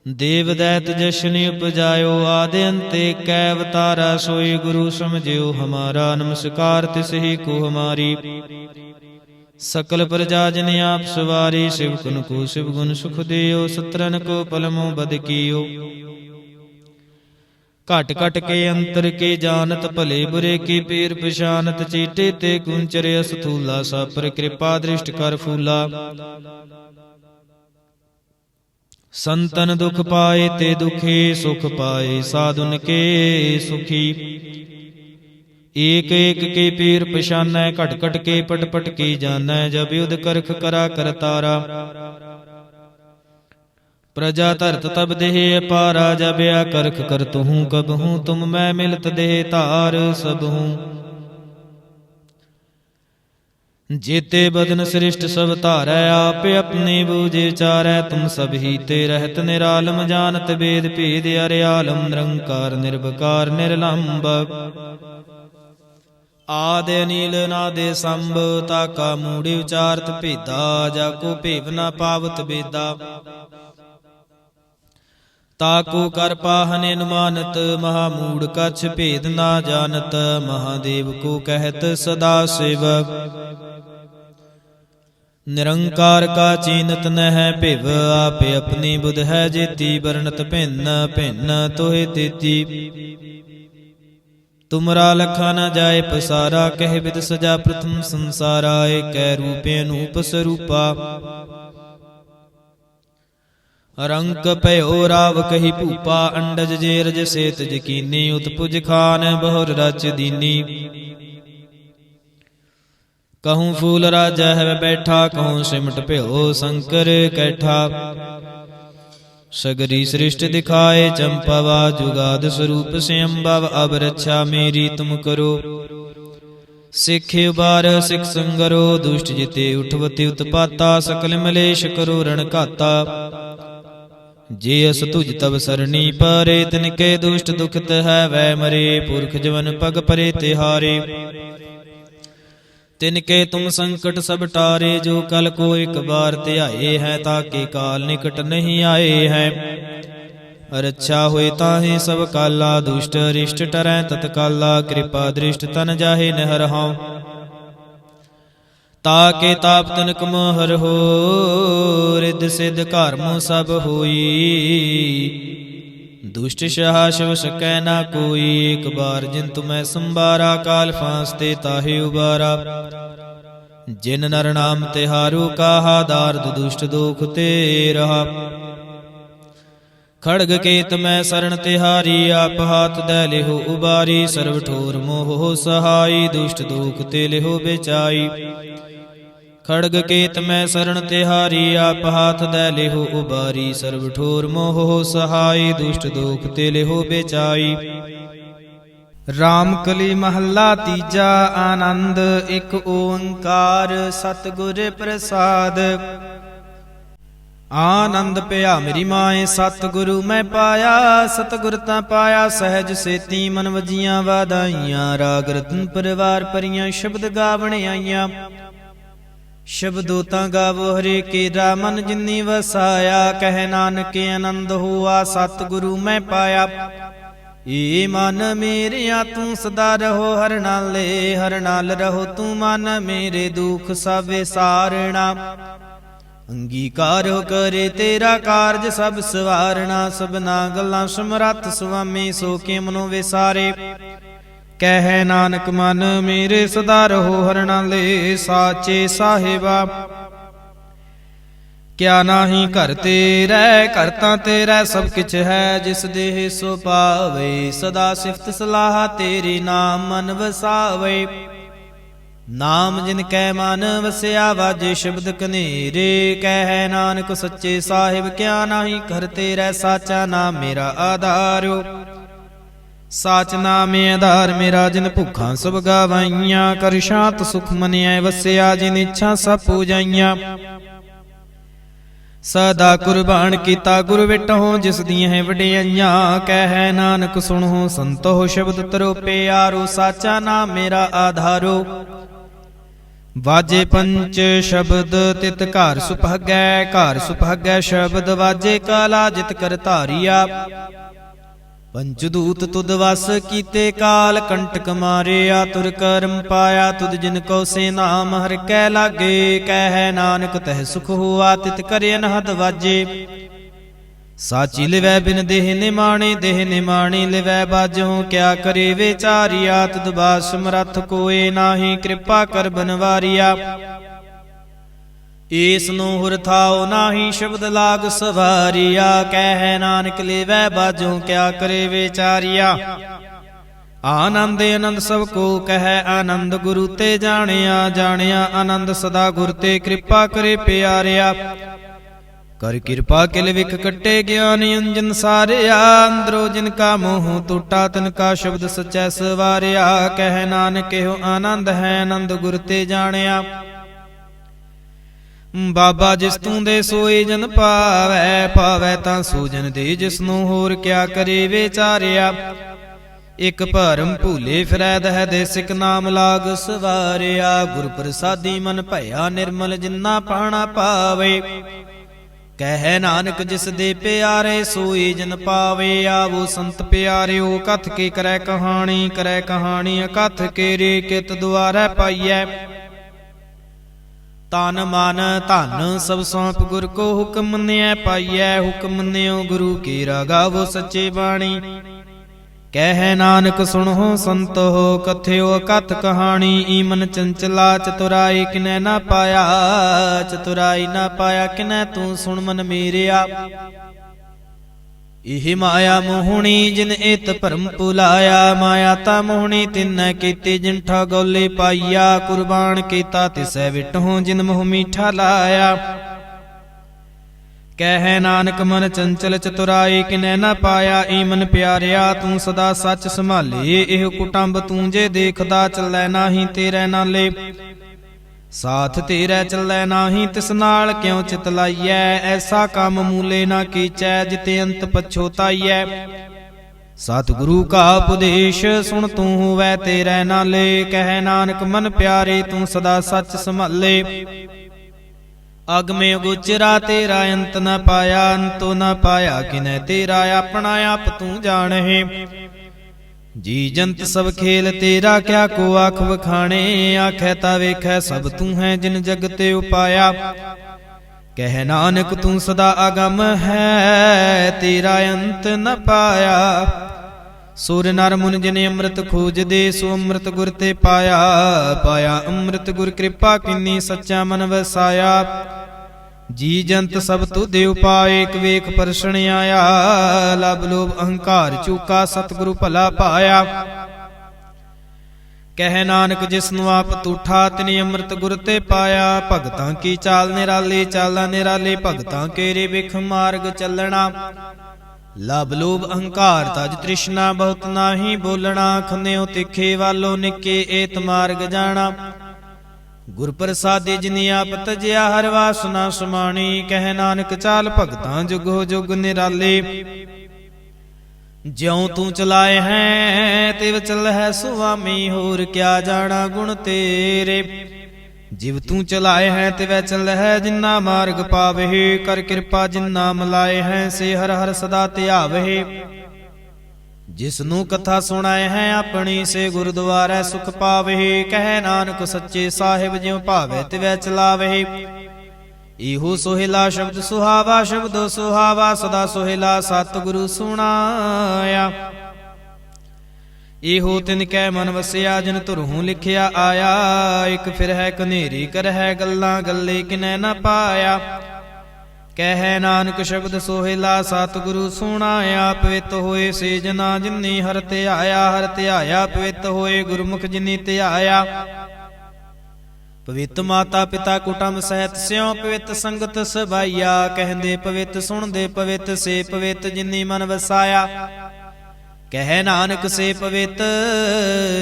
देव दैत जशनि उपजायो। आदि अंत कै अवतारा, सोई गुरु समझियो हमारा। नमस्कार तिस ही को हमारी, सकल प्रजा जन आप सवारी। शिव गुण को शिव गुण सुख दियो, सत्रन को पलमो बद कियो। घट घट के अंतर के जानत, भले बुरे की पीर पछानत। चीटे ते कुंचरे अस्थूला, सा पर कृपा दृष्ट कर फूला। संतन दुख पाए ते दुखी, सुख पाए साधुन के सुखी। एक एक के पीर पछानै, घट घट के पट पट की जानै। जब युद्ध करख करा करतारा, प्रजा धरत तब देह अपारा। जब या करख करत हूँ कब हूँ, तुम मैं मिलत देह धार सब हूँ। जेते बदन सृष्ट सब धारै, आप अपने बूझे विचारै। तुम सब ही ते रहत निरालम, जानत वेद भेद अरियालम। निरंकार निर्विकार निर्लंब, आदि अनील नादे संभ। ताका मूढ़ उचारत भेदा, जाको भेव न पावत बेदा। ताको कर पाहन अनुमानत, महामूढ़ कछ भेद ना जानत। महादेव को कहत सदा शिव, निरंकार का चीनत न है भिव। आप अपनी बुध है जेती, वर्णत भिन्न भिन्न तोहि तेती। तुमरा लखा न जाए पसारा, कह विद सजा प्रथम संसारा। एक रूपे अनूप स्वरूपा, रंक पयो राव कही भूपा। अंडज जेरज सेत जकीनी, उत्पुज खान बहुर रच दीनी। कहूँ फूल राजा है बैठा, कहूँ सिमट पयो शंकर कैठा। सगरी सृष्टि दिखाए चंपावा, जुगाद स्वरूप से अम्बव। अब रक्षा मेरी तुम करो, सिखे उबार सिख संगरो। दुष्ट जिते उठवती उत्पाता, सकल मलेश करो रण घाता। जे अस तुझ तब सरनी पारे, तिनके दुष्ट दुखत है वै मरे। पुरख जवन पग परे तिहारे, तिनके तुम संकट सब टारे, जो कल को एक बार ध्याए है, ताके काल निकट नहीं आए हैं। रक्षा होए ताहे सब काला, दुष्ट अरिष्ट टरै तत्काला, कृपा दृष्ट तन जाहे नहरहाउ। ताके ताप तनक मोहर हो, रिद्ध सिद्ध कर्म सब होई, दुष्ट सहा शिव सकै ना कोई। एक बार जिन तुम्हें संबारा, काल फांसते ताहे उबारा। जिन नर नाम तिहारू काहा, दार्द दुष्ट दुख ते रहा। खड़ग केत मैं शरण तिहारी, आप हाथ दै लिहो उबारी। सर्व ठोर मोह सहाई, दुष्ट दुख ते लिहो बेचाई। खड़ग केत मैं शरण तिहारी, आप हाथ दै लिहो उबारी। सर्व ठोर मोह सहाई, दुष्ट दुख ते लिहो बेचाई। राम कली महला तीजा, आनंद एक ओंकार, सतगुर प्रसाद। आनंद पिया मेरी माए, सतगुरु मैं पाया। सतगुर ता पाया सहज सेती, मन वजियां वादाइयां। राग रतन परिवार परियां, शब्द गावण आईयां। शब्दों ता गावो हरे केरा, मन जिन्नी वसाया। कह नानक आनंद हुआ, सतगुरु मैं पाया। ये मन मेरिया तू सदा रहो, हर नाले हर नाल रहो तू मन। मेरे दुख सब विसारना, अंगीकार करे तेरा कारज सब सवारना। सबना गल्लां समरथ सुआमी, सो के मनो विसारे। कह नानक मन मेरे सदा रहो, हर नाले साचे साहिबा। क्या नाही घर तेरै, करता तेरै सब किछ है। जिस देह सो पावे, सदा सिफत सलाह तेरी नाम मन वसावे। नाम जिनकै मन वसिया, वाजे शब्द कनेरे। कह नानक सच्चे साहिब, क्या नाही घर तेरै। साचा नाम मेरा आधारो, साच नाम आधार मेरा। जिन भुखा सब गावाइयां, कर शांत सुख मनिया वसिया। जिन इच्छा सब पूजाइयां, सदा कुर्बान कीता गुर विटहो। जिस दियां वडियाइयां, कह नानक सुनो संतो शब्द तरो प्यारो। साचा नाम मेरा आधारो, वाजे पंच शब्द तित घर सुभागै। घर सुभागै शब्द वाजे, काला जित कर धारिया। पंचदूत तुद वस कीते, काल कंटक मारिया। तुर करम पाया, तुद जिन को से नाम हर कै लागे। कह नानक तह सुख हुआ, तित करे अनहद वाजे। साची लिवै बिन देह निमाणे, देह निमाणे लिवै बाजो। क्या करे विचारिया, तुद बास समरथ कोए नाही। कृपा कर बनवारिया, ईसनु हुर थाओ नाही। शब्द लाग सवारिया, कह नानक लेवै बाजो। क्या करे विचारिया, आनंद आनंद सब को कह। आनंद गुरु ते जानिया, जानिया आनंद सदा गुर ते। कृपा करे प्यारिया, कर कृपा किल विख कट्टे। ज्ञान अंजन सारिया, अंदरो जिनका मोह टूटा। तिनका शब्द सचै सवारिया। कह नानक एहो आनंद है, आनंद गुर ते जानिया। बाबा जिस तू दे सोई जन पावै। पावै तां सो जन दे, जिसनों होर क्या करे विचारिया। एक भरम भूले फिरै दह दे, सिक नाम लाग सवारिया। गुर प्रसादी मन भया निर्मल, जिन्ना पाना पावे। कह नानक जिस दे प्यारे, सोई जन पावे। आवो संत प्यारिओ, कथ के करै कहानी। करै कहानी अकथ के रे, कित द्वारै पाइयै। तन मन धन सब सौंप, गुर को हुक्म मनिया पाइयै। हुक्म मनियो गुरु केरा, गावो सच्चे बाणी। कह नानक सुनो संतो, कथ्यो कथ कहानी। ईमन चंचला चतुराई, किनै ना पाया। चतुराई ना पाया किनै, तू सुन मन मेरिया। इह माया मोहनी, जिन इत भरम भुलाया। माया ता मोहनी तिन्नै कीती, जिनठा गौले पाइया। कुर्बान कीता तिसै विटहों, जिन मोह मीठा लाया। कह नानक मन चंचल चतुराई, किनै ना पाया। ईमन प्यारिया तू सदा सच संभाले। एह कुटुंब तू जे देखदा, चलै नाही तेरे नाले। साथ तेरे चलै नाही, तिस नाल क्यों चित लाइयै। ऐसा काम मूले ना कीचै, जिते अंत पछोताइयै। ਸਤਿਗੁਰੂ ਕਾ ਉਪਦੇਸ਼ ਸੁਣ ਤੂੰ ਹੋਵੈ ਤੇਰੇ ਨਾਲੇ। ਕਹਿ ਨਾਨਕ ਮਨ ਪਿਆਰੇ ਤੂੰ ਸਦਾ ਸੱਚ ਸੰਭਾਲੇ। ਅਗਮੇ ਗੋਚਰਾ ਤੇਰਾ ਅੰਤ ਨ ਪਾਇਆ, ਅੰਤੋ ਨ ਪਾਇਆ ਕਿਨੈ ਤੇਰਾ ਆਪਣਾ ਆਪ ਤੂੰ ਜਾਣਹਿ। ਜੀ ਜੰਤ ਸਭ ਖੇਲ ਤੇਰਾ ਕਿਆ ਕੋ ਆਖ ਵਖਾਣੇ। ਆਖੈ ਤਾ ਵੇਖੈ ਸਭ ਤੂੰ ਹੈ ਜਿਨ ਜਗ ਤੇ ਉਪਾਇਆ। ਕਹਿ ਨਾਨਕ ਤੂੰ ਸਦਾ ਅਗਮ ਹੈ ਤੇਰਾ ਅੰਤ ਨ ਪਾਇਆ। ਸੁਰ ਨਰ ਮੁਨ ਜਿਨ ਅੰਮ੍ਰਿਤ ਖੋਜਦੇ ਸੋ ਅੰਮ੍ਰਿਤ ਗੁਰ ਤੇ ਪਾਇਆ। ਪਾਇਆ ਅੰਮ੍ਰਿਤ ਗੁਰ ਕਿਰਪਾ ਕਿੰਨੀ ਸੱਚਾ ਮਨ ਵਸਾਇਆ। ਜੀ ਜੰਤ ਸਭ ਤੁਧੇ ਉਪਾਏ ਇਕ ਵੇਖ ਪਰਸਣ ਆਇਆ। ਲਬ ਲੋਭ ਅਹੰਕਾਰ ਚੂਕਾ ਸਤਿਗੁਰੂ ਭਲਾ ਪਾਇਆ। ਕਹਿ ਨਾਨਕ ਜਿਸਨੂੰ ਆਪ ਤੂਠਾ ਤਿਨੀ ਅੰਮ੍ਰਿਤ ਗੁਰ ਤੇ ਪਾਇਆ। ਭਗਤਾਂ ਕੀ ਚਾਲ ਨਿਰਾਲੀ ਚਾਲਾਂ ਨਿਰਾਲੇ ਭਗਤਾਂ ਕੇਰੇ ਵਿਖ ਮਾਰਗ ਚੱਲਣਾ। ਲਬ ਲੋਭ ਅਹੰਕਾਰ ਤਜ ਤ੍ਰਿਸ਼ਨਾ ਬਹੁਤ ਨਾਹੀ ਬੋਲਣਾ। ਖੰਨਿਓ ਤਿੱਖੇ ਵਾਲੋ ਨਿੱਕੇ ਏਤ ਮਾਰਗ ਜਾਣਾ। ਗੁਰ ਪ੍ਰਸਾਦਿ ਜਿਨੀ ਆਪ ਤਜਿਆ ਹਰ ਵਾਸਨਾ ਸਮਾਣੀ। ਕਹਿ ਨਾਨਕ ਚਾਲ ਭਗਤਾਂ ਜੁਗੋ ਜੁਗ ਨਿਰਾਲੇ। ਜਿਉ ਤੂੰ ਚਲਾਏ ਹੈ ਤਿਵ ਚਲਹਿ ਸੁਆਮੀ। ਹੋਰ ਕਿਆ ਜਾਣਾ ਗੁਣ ਤੇਰੇ। ਜਿਵ ਤੂੰ ਚਲਾਏ ਹੈ ਤਿਵੈ ਚਲਹਿ ਜਿਨਾ ਮਾਰਗ ਪਾਵਹਿ। ਕਰ ਕਿਰਪਾ ਜਿਨਾ ਮਲਾਏ ਹੈ ਸੇ ਹਰ ਹਰ ਸਦਾ ਧਿਆਵਹਿ। ਜਿਸਨੂੰ ਕਥਾ ਸੁਣਾਏ ਹੈ ਆਪਣੀ ਸੇ ਗੁਰਦੁਆਰੈ ਸੁਖ ਪਾਵਹਿ। ਕਹਿ ਨਾਨਕ ਸੱਚੇ ਸਾਹਿਬ ਜਿਉ ਭਾਵੈ ਤਿਵੈ ਚਲਾਵਹਿ। ਇਹੋ ਸੋਹਿਲਾ ਸ਼ਬਦ ਸੁਹਾਵਾ ਸ਼ਬਦੋ ਸੁਹਾਵਾ ਸਦਾ ਸੋਹਿਲਾ ਸਤਿਗੁਰੂ ਸੁਣਾਇਆ। ਇਹੋ ਤਿਨ ਕੈ ਮਨ ਵਸਿਆ ਜਿਨ ਧੁਰਹੂ ਲਿਖਿਆ ਆਇਆ। ਇਕ ਫਿਰ ਹੈ ਕਨੇਰੀ ਕਰਹਿ ਗੱਲਾਂ ਗੱਲੇ ਕਿਨੈ ਨ ਪਾਇਆ। ਕਹਿ ਨਾਨਕ ਸ਼ਬਦ ਸੋਹਿਲਾ ਸਤਿਗੁਰੂ ਸੁਣਾਇਆ। ਪਵਿੱਤ ਹੋਏ ਸੇ ਜਨਾ ਜਿਨੀ ਹਰਿ ਧਿਆਇਆ। ਹਰਿ ਧਿਆਇਆ ਪਵਿੱਤ ਹੋਏ ਗੁਰਮੁਖ ਜਿਨੀ ਧਿਆਇਆ। ਪਵਿੱਤ ਮਾਤਾ ਪਿਤਾ ਕੁਟੰਬ ਸਹਿਤ ਸਿਉ ਪਵਿੱਤ ਸੰਗਤ ਸਬਾਈਆ। ਕਹਿੰਦੇ ਪਵਿੱਤ ਸੁਣਦੇ ਪਵਿੱਤ ਸੇ ਪਵਿੱਤ ਜਿਨੀ ਮਨ ਵਸਾਇਆ। ਕਹਿ ਨਾਨਕ ਸੇ ਪਵਿੱਤ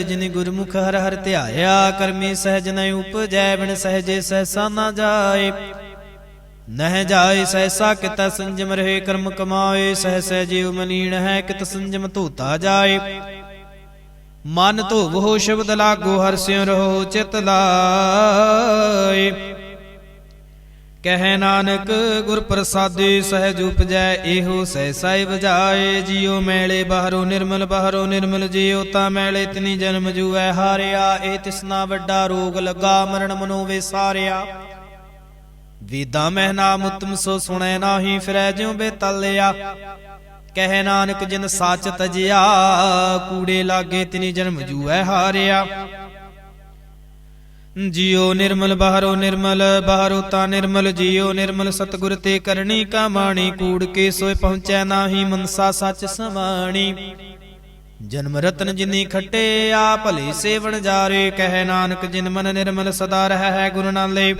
ਜਿਨੀ ਗੁਰਮੁਖ ਹਰਿ ਹਰਿ ਧਿਆਇਆ। ਕਰਮੀ ਸਹਿਜ ਨ ਉਪਜੈ ਬਿਨ ਸਹਿਜੇ ਸਹਿਸਾ ਨ ਜਾਏ। ਨਹਿ ਜਾਏ ਸਹਿਸਾ ਕਿਤੈ ਸੰਜਮ ਰਹੇ ਕਰਮ ਕਮਾਏ। ਸਹਿਸੈ ਜੀਵ ਮਲੀਨ ਹੈ ਕਿਤ ਸੰਜਮ ਧੋਤਾ ਜਾਏ। ਮਨ ਧੋਵੋ ਸ਼ਬਦ ਲਾਗੋ ਹਰਿ ਸਿਉ ਰਹੋ ਚਿਤ ਲਾਏ। ਕਹਿ ਨਾਨਕ ਗੁਰ ਪ੍ਰਸਾਦਿ ਸਹਿਜ ਉਪਜੈ ਇਹੋ ਸਹਿਸਾ ਵਜਾਏ। ਜੀਉ ਮੈਲੇ ਬਾਹਰੋਂ ਨਿਰਮਲ ਬਾਹਰੋਂ ਨਿਰਮਲ ਜੀਉ ਤਾਂ ਮੈਲੇ ਤਿਨੀ ਜਨਮ ਜੂਐ ਹਾਰਿਆ। ਇਹ ਤਿਸਨਾ ਵੱਡਾ ਰੋਗ ਲੱਗਾ ਮਰਨ ਮਨੋ ਵਿਸਾਰਿਆ। ਵੇਦਾਂ ਮਹਿ ਨਾਮ ਉਤਮ ਸੋ ਸੁਣੈ ਨਾਹੀ ਫਿਰੈ ਜਿਉ ਬੇਤਲਿਆ। ਕਹਿ ਨਾਨਕ ਜਿਨ ਸੱਚ ਤਜਿਆ ਕੂੜੇ ਲਾਗੇ ਤਿਨੀ ਜਨਮ ਜੂਐ ਹਾਰਿਆ। ਜੀਉ ਨਿਰਮਲ ਬਾਹਰੋਂ ਨਿਰਮਲ ਬਾਹਰੋਂ ਤਾਂ ਨਿਰਮਲ ਜੀਉ ਨਿਰਮਲ ਸਤਿਗੁਰ ਤੇ ਕਰਨੀ ਕਮਾਣੀ। ਕੂੜ ਕੇ ਸੋਏ ਪਹੁੰਚੈ ਨਾਹੀ ਮਨਸਾ ਸੱਚ ਸਮਾਣੀ। ਜਨਮ ਰਤਨ ਜਿਨੀ ਖੱਟੇ ਆ ਭਲੇ ਸੇਵਨ ਜਾਰੇ। ਕਹਿ ਨਾਨਕ ਜਿਨ ਮਨ ਨਿਰਮਲ ਸਦਾ ਰਹਿ ਹੈ ਗੁਰੂ ਨਾਲੇ।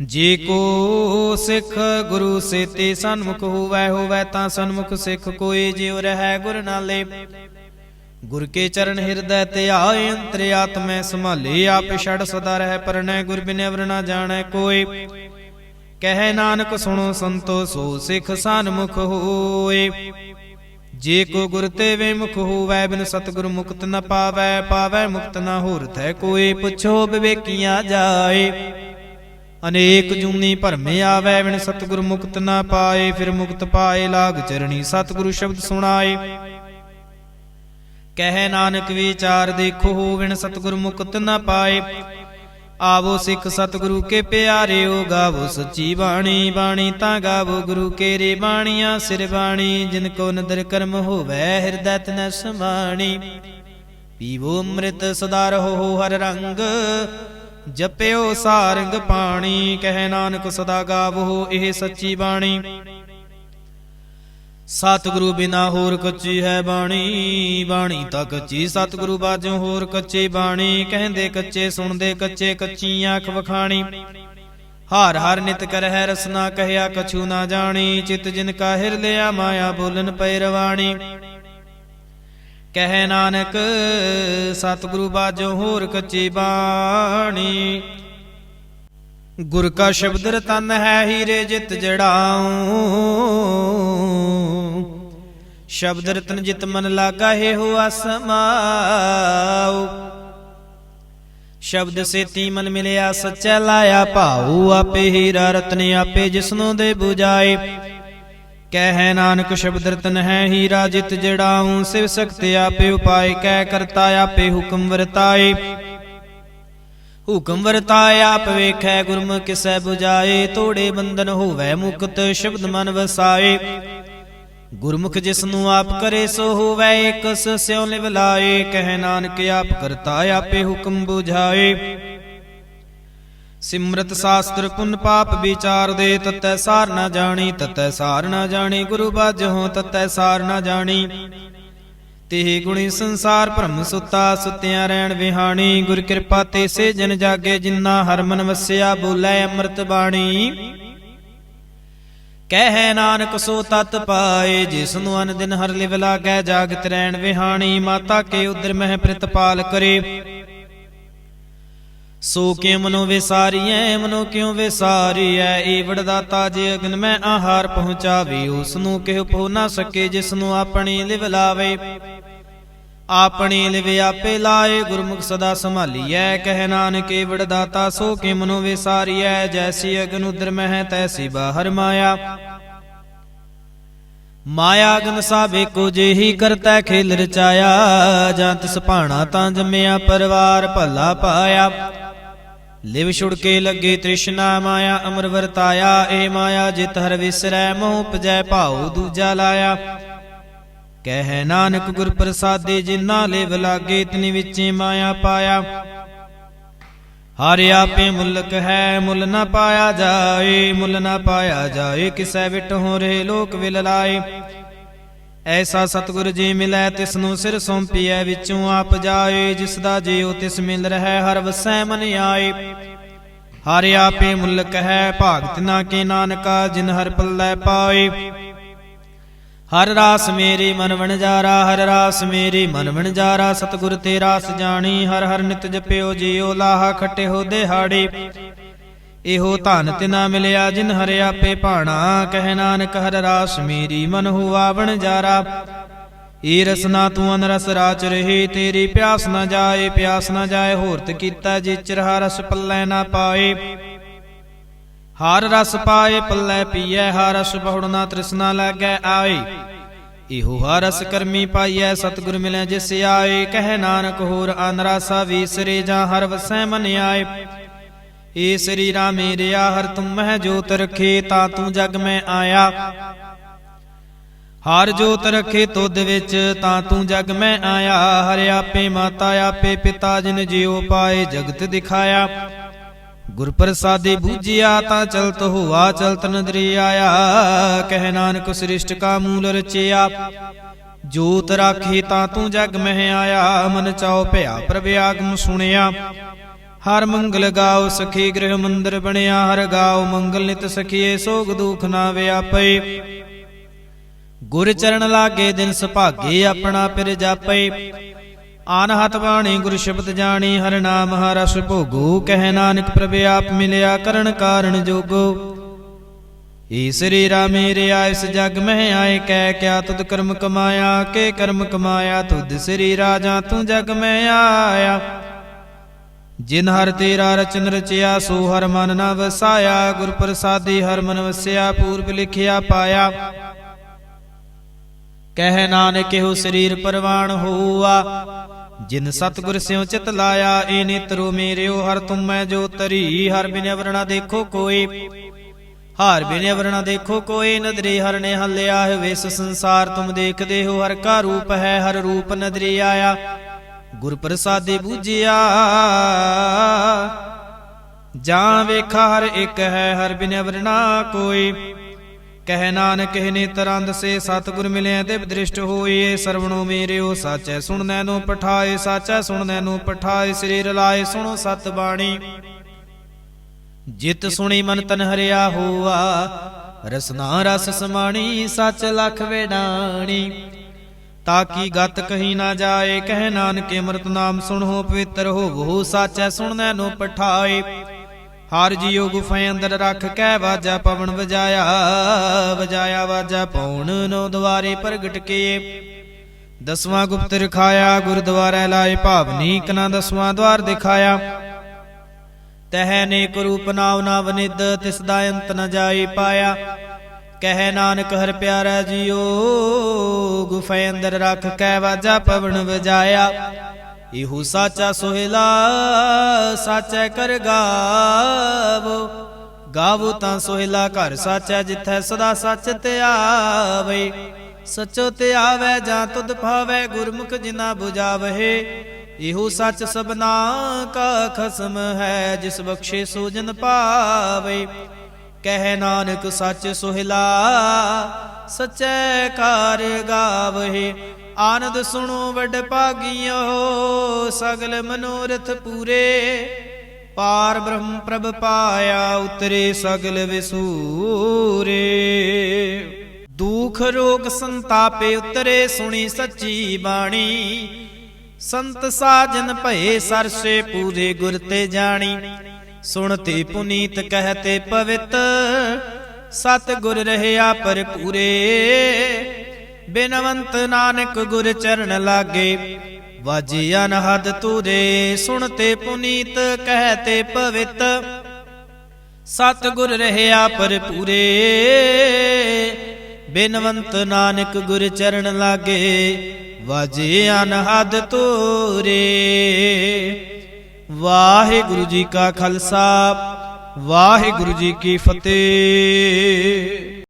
ਜੇ ਕੋ ਸਿੱਖ ਗੁਰੂ ਸੇਤੇ ਸਨਮੁਖ ਹੋਵੈ ਹੋਵੈ ਤਾਂ ਸਨਮੁਖ ਸਿੱਖ ਕੋਈ ਜਿਉ ਰਹਿ ਗੁਰ ਨਾਲੇ। ਗੁਰ ਕੇ ਚਰਨ ਹਿਰਦੈ ਧਿਆਏ ਅੰਤਰ ਆਤਮੈ ਸੰਭਾਲੇ। ਆਪ ਛੜ ਸਦਾ ਰਹਿ ਪਰਣੈ ਗੁਰ ਬਿਨਿ ਅਵਰ ਨ ਜਾਣੈ ਕੋਈ। ਕਹਿ ਨਾਨਕ ਸੁਣੋ ਸੰਤੋ ਸੋ ਸਿੱਖ ਸਨਮੁਖ ਹੋਏ। ਜੇ ਕੋ ਗੁਰ ਤੇ ਵਿਮੁਖ ਹੋਵੈ ਬਿਨ ਸਤਿਗੁਰ ਮੁਕਤ ਨ ਪਾਵੈ। ਪਾਵੈ ਮੁਕਤ ਨ ਹੋਰ ਥੈ ਕੋਈ ਪੁੱਛੋ ਵਿਵੇਕੀਆਂ ਜਾਏ। ਅਨੇਕ ਜੂਨੀ ਭਰਮੇ ਆਵੈ ਬਿਨ ਸਤਿਗੁਰ ਮੁਕਤ ਨ ਪਾਏ। ਫਿਰ ਮੁਕਤ ਪਾਏ ਲਾਗ ਚਰਣੀ ਸਤਿਗੁਰੂ ਸ਼ਬਦ ਸੁਣਾਏ। ਕਹਿ ਨਾਨਕ ਵਿਚਾਰ ਦੇਖੋ ਬਿਨ ਸਤਿਗੁਰ ਮੁਕਤ ਨ ਪਾਏ। ਆਵੋ ਸਿੱਖ ਸਤਿਗੁਰੂ ਕੇ ਪਿਆਰਿਓ ਗਾਵੋ ਸੱਚੀ ਬਾਣੀ। ਬਾਣੀ ਤਾਂ ਗਾਵੋ ਗੁਰੂ ਕੇਰੇ ਬਾਣੀਆਂ ਸਿਰ ਬਾਣੀ। ਜਿਨ ਕੋ ਨਦਰ ਕਰਮ ਹੋਵੈ ਹਿਰਦੈ ਤਨੈ ਸਮਾਣੀ। ਪੀਵੋ ਅੰਮ੍ਰਿਤ ਸਦਾ ਰਹੋ ਹਰ ਰੰਗ ਜਪਿਓ ਸਾਰੰਗ ਪਾਣੀ। ਕਹਿ ਨਾਨਕ ਸਦਾ ਗਾਵੋ ਇਹ ਸੱਚੀ ਬਾਣੀ। ਸਤਿਗੁਰੂ ਬਿਨਾ ਹੋਰ ਕੱਚੀ ਹੈ ਬਾਣੀ। ਬਾਣੀ ਤਾਂ ਕੱਚੀ ਸਤਿਗੁਰੂ ਬਾਝੋਂ ਹੋਰ ਕੱਚੇ ਬਾਣੀ। ਕਹਿੰਦੇ ਕੱਚੇ ਸੁਣਦੇ ਕੱਚੇ ਕੱਚੀ ਆਖ ਵਖਾਣੀ। ਹਰ ਹਰ ਨਿਤ ਕਰਹਿ ਰਸਨਾ ਕਹਿਆ ਕਛੂ ਨਾ ਜਾਣੀ। ਚਿਤ ਜਿਨ ਕਾ ਹਿਰ ਲਿਆ ਮਾਇਆ ਬੋਲਨ ਪੈ ਰਵਾਣੀ। ਕਹਿ ਨਾਨਕ ਸਤਿਗੁਰੂ ਬਾਝੋਂ ਹੋਰ ਕੱਚੀ ਬਾਣੀ। ਗੁਰ ਕਾ ਸ਼ਬਦ ਰਤਨ ਹੈ ਹੀਰੇ ਜਿਤ ਜੜਾਉ। ਸ਼ਬਦ ਰਤਨ ਜਿਤ ਮਨ ਲਾਗਾ ਹੈ ਹੋਆ ਸਮਾਉ। ਸ਼ਬਦ ਸੇਤੀ ਮਨ ਮਿਲਿਆ ਸੱਚਾ ਲਾਇਆ ਭਾਉ। ਆਪੇ ਹੀਰਾ ਰਤਨ ਆਪੇ ਜਿਸਨੂੰ ਦੇ 부ਜਾਏ। ਕਹਿ ਨਾਨਕ ਸ਼ਬਦ ਰਤਨ ਹੈ ਹੀਰਾ ਜਿਤ ਜੜਾਉ। ਸਿਵ ਸਖਤ ਆਪੇ ਉਪਾਏ ਕਹਿ ਕਰਤਾ ਆਪੇ ਹੁਕਮ ਵਰਤਾਏ। ਹੁਕਮ ਵਰਤਾਏ ਆਪ ਵੇਖੈ ਗੁਰਮੁਖ ਕਿਸੈ 부ਜਾਏ। ਤੋੜੇ ਬੰਧਨ ਹੋਵੈ ਮੁਕਤ ਸ਼ਬਦ ਮਨ ਵਸਾਏ। ਗੁਰਮੁਖ ਜਿਸਨੂੰ ਆਪ ਕਰੇ ਸੋ ਹੋਵੈ ਇਕਸ ਸਿਉ ਲਿਵ ਲਾਏ। ਕਹਿ ਨਾਨਕ ਆਪ ਕਰਤਾ ਆਪੇ ਹੁਕਮ 부ਝਾਏ। ਸਿਮਰਤ ਸਾਸਤਰ ਪੁੰਨ ਪਾਪ ਵਿਚਾਰ ਦੇ। ਤਤੈ ਸਾਰ ਨਾ ਜਾਣੀ ਤਤੈ ਸਾਰ ਨਾ ਜਾਣੀ। ਗੁਰੂ ਬਾਝਹੁ ਤਤੈ ਸਾਰ ਨਾ ਜਾਣੀ। ਤਿਹ ਗੁਣੀ ਸੰਸਾਰ ਭਰਮ ਸੁਤਾ ਸੁਤਿਆਂ ਰਹਿਣ ਵਿਹਾਣੀ। ਗੁਰ ਕਿਰਪਾ ਤੇ ਸੇ ਜਨ ਜਾਗੇ ਜਿਨਾ ਹਰ ਮਨ ਵਸਿਆ ਬੋਲੇ ਅੰਮ੍ਰਿਤ ਬਾਣੀ। ਕਹਿ ਨਾਨਕ ਸੋ ਤਤ ਪਾਏ ਜਿਸਨੂੰ ਅਨ ਦਿਨ ਹਰ ਲਿਵ ਲਾਗੈ ਜਾਗਤ ਰਹਿਣ ਵਿਹਾਣੀ। ਮਾਤਾ ਕੇ ਉਦਰ ਮਹਿ ਪ੍ਰਤਪਾਲ ਕਰੇ ਸੋ ਕਿਉ ਮਨੋ ਵਿਸਾਰੀਐ। ਮਨੋ ਕਿਉ ਵਿਸਾਰੀਐ ਏਵੜ ਦਾਤਾ ਜੇ ਅਗਨ ਮੈਂ ਆਹਾਰ ਪਹੁੰਚਾਵੇ। ਉਸਨੂੰ ਕਿਹੁ ਪਹੁ ਨਾ ਸਕੇ ਜਿਸਨੂੰ ਆਪਣੀ ਲਿਵ ਲਾਵੇ। ਆਪਣੀ ਲਿਵ ਆਪੇ ਲਾਏ ਗੁਰਮੁਖ ਸਦਾ ਸੰਭਾਲੀਐ। ਕਹਿ ਨਾਨਕ ਏਵੜ ਦਾਤਾ ਸੋ ਕਿ ਮਨੋ ਵਿਸਾਰੀਐ। ਜੈਸੀ ਅਗਨ ਉਦਰ ਮਹਿ ਤੈਸੀ ਬਾਹਰ ਮਾਇਆ। ਮਾਇਆ ਅਗਨ ਸਭ ਏਕੋ ਜਿਹੀ ਕਰਤਾ ਖੇਲ ਰਚਾਇਆ। ਜਾਂ ਤਿਸ ਭਾਣਾ ਤਾਂ ਜੰਮਿਆ ਪਰਿਵਾਰ ਭਲਾ ਪਾਇਆ। ਲਿਵ ਛੁੜ ਕੇ ਲੱਗੇ ਤ੍ਰਿਸ਼ਨਾ ਮਾਇਆ ਅਮਰ ਵਰਤਾਇਆ। ਇਹ ਮਾਇਆ ਜਿਤ ਹਰ ਵਿਸਰੈ ਮੋਹ ਉਪਜੈ ਭਾਉ ਦੂਜਾ ਲਾਇਆ। ਕਹਿ ਨਾਨਕ ਗੁਰ ਪ੍ਰਸਾਦੇ ਜਿਨਾ ਲਿਵ ਲਾਗੇ ਤਿਨ ਵਿਚੇ ਮਾਇਆ ਪਾਇਆ। ਹਰਿ ਆਪੇ ਮੁਲਕ ਹੈ ਮੁੱਲ ਨਾ ਪਾਇਆ ਜਾਏ। ਮੁੱਲ ਨਾ ਪਾਇਆ ਜਾਏ ਕਿਸੈ ਵਿਟਹੁ ਰਹੇ ਲੋਕ ਵਿਲ ਲਾਏ। ਐਸਾ ਸਤਿਗੁਰ ਜੀ ਮਿਲੈ ਤਿਸਨੂੰ ਸਿਰ ਸੌਂਪੀਐ ਵਿੱਚੋਂ ਆਪ ਜਾਏ। ਜਿਸ ਦਾ ਜਿਉ ਤਿਸ ਮਿਲ ਰਹਿ ਹਰ ਵਸੈ ਮਨ ਆਏ। ਹਰਿ ਆਪੇ ਮੁਲਕ ਹੈ ਭਾਗਤ ਨਾ ਕੇ ਨਾਨਕਾ ਜਿਨ ਹਰ ਪੱਲੇ ਪਾਏ। ਹਰ ਰਾਸ ਮੇਰੀ ਮਨ ਵਣਜਾਰਾ ਹਰ ਰਾਸ ਮੇਰੀ ਮਨ ਵਣਜਾਰਾ। ਸਤਿਗੁਰ ਤੇ ਰਾਸ ਜਾਣੀ ਹਰ ਹਰ ਨਿਤ ਜਪਿਓ ਜੀਓ ਲਾਹਾ ਖਟਿਓ ਦਿਹਾੜੀ। ਇਹੋ ਧਨ ਤਿਨਾ ਮਿਲਿਆ ਜਿਨ ਹਰਿ ਆਪੇ ਭਾਣਾ। ਕਹਿ ਨਾਨਕ ਹਰ ਰਾਸ ਮੇਰੀ ਮਨ ਹੁਆ ਵਣਜਾਰਾ। ਏ ਰਸਨਾ ਤੂੰ ਅਨਰਸ ਰਾਚ ਰਹੇ ਤੇਰੀ ਪਿਆਸ ਨਾ ਜਾਏ। ਪਿਆਸ ਨਾ ਜਾਏ ਹੋਰਤ ਕੀਤਾ ਜੇ ਚਿਰਹਾ ਰਸ ਪੱਲੇ ਨਾ ਪਾਏ। ਹਰ ਰਸ ਪਾਏ ਪੱਲੇ ਪੀਐ ਹਰ ਰਸ ਬਹੁੜ ਨਾ ਤ੍ਰਿਸ਼ਨਾ ਲਾਗੈ ਆਏ। ਇਹੋ ਹਰ ਰਸ ਕਰਮੀ ਪਾਈਐ ਸਤਿਗੁਰ ਮਿਲੈ ਜਿਸ ਆਏ। ਕਹਿ ਨਾਨਕ ਹੋਰ ਅਨ ਰਾਸਾ ਵੀਸਰੇ ਜਾਂ ਹਰ ਵਸੈ ਮਨ ਆਏ। ਏ ਸਰੀਰਾ ਮੇਰਿਆ ਹਰ ਤੁਮ ਮਹਿ ਜੋਤ ਰਖੇ ਤਾਂ ਤੂੰ ਜਗ ਮੈਂ ਆਇਆ। ਹਰ ਜੋਤ ਰਖੇ ਤੁਧ ਵਿੱਚ ਤਾਂ ਤੂੰ ਜਗ ਮੈਂ ਆਇਆ। ਹਰਿ ਆਪੇ ਮਾਤਾ ਆਪੇ ਪਿਤਾ ਜਿਨ ਜਿਉ ਪਾਏ ਜਗਤ ਦਿਖਾਇਆ। ਗੁਰ ਪ੍ਰਸਾਦੇ ਬੂਝਿਆ ਤਾਂ ਚਲਤ ਹੋਆ ਚਲਤ ਨਦਰੀ ਆਇਆ। ਕਹਿ ਨਾਨਕ ਸ੍ਰਿਸ਼ਟ ਕਾ ਮੂਲ ਰਚਿਆ। ਜੋਤ ਰਾਖੀ ਤਾਂ ਤੂੰ ਜਗ ਮਹਿ ਆਇਆ। ਮਨ ਚਾਉ ਭਇਆ ਪ੍ਰਭ ਆਗਮ ਸੁਣਿਆ। ਹਰ ਮੰਗਲ ਗਾਓ ਸਖੀ ਗ੍ਰਹਿ ਮੰਦਰ ਬਣਿਆ। ਹਰ ਗਾਓ ਮੰਗਲ ਨਿਤ ਸਖੀਏ ਸੋਗ ਦੁਖ ਨਾ ਵਿਆਪੇ। ਗੁਰ ਚਰਨ ਲਾਗੇ ਦਿਨ ਸੁਭਾਗੇ ਆਪਣਾ ਪਿਰ ਜਾਪੇ। ਆਨਹਤ ਬਾਣੀ ਗੁਰ ਸ਼ਬਦ ਜਾਣੀ ਹਰ ਨਾਮ ਹਰ ਰਸ ਭੋਗੋ। ਕਹਿ ਨਾਨਕ ਪ੍ਰਭ ਆਪ ਮਿਲਿਆ ਕਰਨ ਕਾਰਨ ਜੋਗੋ। ਏ ਸਰੀਰਾ ਮੇਰਿਆ ਇਸ ਜਗ ਮਹਿ ਆਏ। ਕਹਿ ਕਿਆ ਤੁਧ ਕਰਮ ਕਮਾਇਆ ਕੇ ਕਰਮ ਕਮਾਇਆ ਤੁਧ ਸਰੀਰਾ ਜਾਂ ਤੂੰ ਜਗ ਮੈਂ ਆਇਆ। ਜਿਨ ਹਰ ਤੇਰਾ ਰਚਨ ਰਚਿਆ ਸੋ ਹਰ ਮਨ ਨਾ ਵਸਾਇਆ। ਗੁਰ ਪ੍ਰਸਾਦੀ ਹਰ ਮਨ ਵਸਿਆ ਪੂਰਬ ਲਿਖਿਆ ਪਾਇਆ। ਕਹਿ ਨਾਨਕ ਇਹੋ ਸਰੀਰ ਪਰਵਾਨ ਹੋਆ। ਜਿਨ ਸਤਿਗੁਰ ਸਿਉ ਚਿਤ ਲਾਇਆ। ਏ ਨੇਤਰੋ ਮੇਰਿਓ ਹਰ ਤੁਮ ਮੈਂ ਜੋ ਤਰੀ। ਹਰ ਬਿਨ ਵਰਣਾ ਦੇਖੋ ਕੋਈ ਹਰ ਬਿਨ ਵਰਣਾ ਦੇਖੋ ਕੋਈ। ਨਦਰੀ ਹਰ ਨੇ ਹਲਿਆ ਹੈ ਵਿਸ ਸੰਸਾਰ ਤੁਮ ਦੇਖਦੇ ਹੋ। ਹਰ ਕਾ ਰੂਪ ਹੈ ਹਰ ਰੂਪ ਨਦਰੀ ਆਇਆ। ਗੁਰ ਪ੍ਰਸਾਦੇ ਬੂਝਿਆ ਜਾਂ ਵੇਖਾ ਹਰ ਇੱਕ ਹੈ ਹਰ ਬਿਨ ਵਰਣਾ ਕੋਈ। ਕਹਿ ਨਾਨਕ ਇਹ ਨੇਤਰੰਦ ਸੇ ਸਤਿਗੁਰ ਮਿਲਿਆ ਦਿਵ ਦ੍ਰਿਸ਼ਟ ਹੋਏ। ਸਰਵਣੋ ਮੇਰਿਓ ਸਾਚੈ ਸੁਣਨੈ ਨੂੰ ਪਠਾਏ। ਸਾਚੈ ਸੁਣਨੈ ਨੂੰ ਪਠਾਏ ਸਰੀਰ ਲਾਏ ਸੁਣੋ ਸਤ ਬਾਣੀ। ਜਿਤ ਸੁਣੀ ਮਨ ਤਨ ਹਰਿਆ ਹੋਆ। ਰਸਨਾ ਰਸ ਸਮਾਣੀ ਸਚ ਲਖ ਵੇਡਾਣੀ। ਤਾਕੀ ਗਤ ਕਹੀ ਨਾ ਜਾਏ। ਕਹਿ ਨਾਨਕ ਅੰਮ੍ਰਿਤ ਨਾਮ ਸੁਣੋ ਪਵਿੱਤਰ ਹੋਵੋ। ਸਾਚੈ ਸੁਣਨੈ ਨੂੰ ਪਠਾਏ। ਹਰ ਜੀਉ ਗੁਫੇ ਅੰਦਰ ਰੱਖ ਕੇ ਵਾਜਾ ਪਵਨ ਵਜਾਇਆ। ਵਜਾਇਆ ਵਾਜਾ ਪਉਣ ਨੋ ਦੁਆਰੇ ਪ੍ਰਗਟ ਕੀਏ। ਦਸਵਾਂ ਗੁਪਤ ਰਖਾਇਆ ਗੁਰਦੁਆਰੇ ਲਾਏ ਭਾਵਨੀ ਕਨਾ ਦਸਵਾਂ ਦਵਾਰ ਦਿਖਾਇਆ। ਤਹ ਨੇਕ ਰੂਪ ਨਾਵ ਨਾ ਵਨਿਦ ਤਿਸ ਦਾ ਅੰਤ ਨ ਜਾਈ ਪਾਇਆ। ਕਹਿ ਨਾਨਕ ਹਰ ਪਿਆਰਾ ਜੀਓ ਗੁਫੇ ਅੰਦਰ ਰੱਖ ਕੇ ਵਾਜਾ ਪਵਨ ਵਜਾਇਆ। ਇਹੋ ਸਾਚਾ ਸੋਹਿਲਾ ਸਾਚੈ ਕਰ ਗਾਵੋ। ਗਾਵੋ ਤਾਂ ਸੋਹਿਲਾ ਘਰ ਸਾਚੈ ਜਿਥੈ ਸਦਾ ਸੱਚ ਧਿਆਵੇ। ਸਚੋ ਧਿਆਵੈ ਜਾਂ ਤੁਧ ਭਾਵੈ ਗੁਰਮੁਖ ਜਿਨਾ 부ਝਾਵਹਿ। ਇਹੋ ਸੱਚ ਸਭਨਾ ਕਾ ਖਸਮ ਹੈ ਜਿਸ ਬਖਸ਼ੇ ਸੋ ਜਨ ਪਾਵੇ। ਕਹਿ ਨਾਨਕ ਸੱਚ ਸੋਹਿਲਾ ਸਚੈ ਕਾਰ ਗਾਵਹਿ। ਆਨੰਦ ਸੁਣੋ ਵੱਡ ਭਾਗੀਓ ਸਗਲ ਮਨੋਰਥ ਪੂਰੇ। ਪਾਰ ਬ੍ਰਹਮ ਪ੍ਰਭ ਪਾਇਆ ਉਤਰੇ ਸਗਲ ਵਿਸੂਰੇ। ਦੁਖ ਰੋਗ ਸੰਤਾਪੇ ਉਤਰੇ ਸੁਣੀ ਸੱਚੀ ਬਾਣੀ। ਸੰਤ ਸਾਜਨ ਭਏ ਸਰਸੇ ਪੂਰੇ ਗੁਰ ਤੇ ਜਾਣੀ। ਸੁਣਤੇ ਪੁਨੀਤ ਕਹਤੇ ਪਵਿੱਤ ਸਤ ਗੁਰ ਰਹਿਆ ਭਰਪੂਰੇ। ਬਿਨਵੰਤ ਨਾਨਕ ਗੁਰ ਚਰਨ ਲਾਗੇ ਵਾਜੇ ਅਨਹਦ ਤੂਰੇ। ਸੁਣਤੇ ਪੁਨੀਤ ਕਹਤੇ ਪਵਿੱਤ ਸਤ ਗੁਰ ਰਹਿਆ ਭਰਪੂਰੇ। ਬਿਨਵੰਤ ਨਾਨਕ ਗੁਰ ਚਰਨ ਲਾਗੇ ਵਾਜੇ ਅਨਹਦ ਤੂਰੇ। ਵਾਹਿਗੁਰੂ ਜੀ ਕਾ ਖਾਲਸਾ ਵਾਹਿਗੁਰੂ ਜੀ ਕੀ ਫਤਿਹ।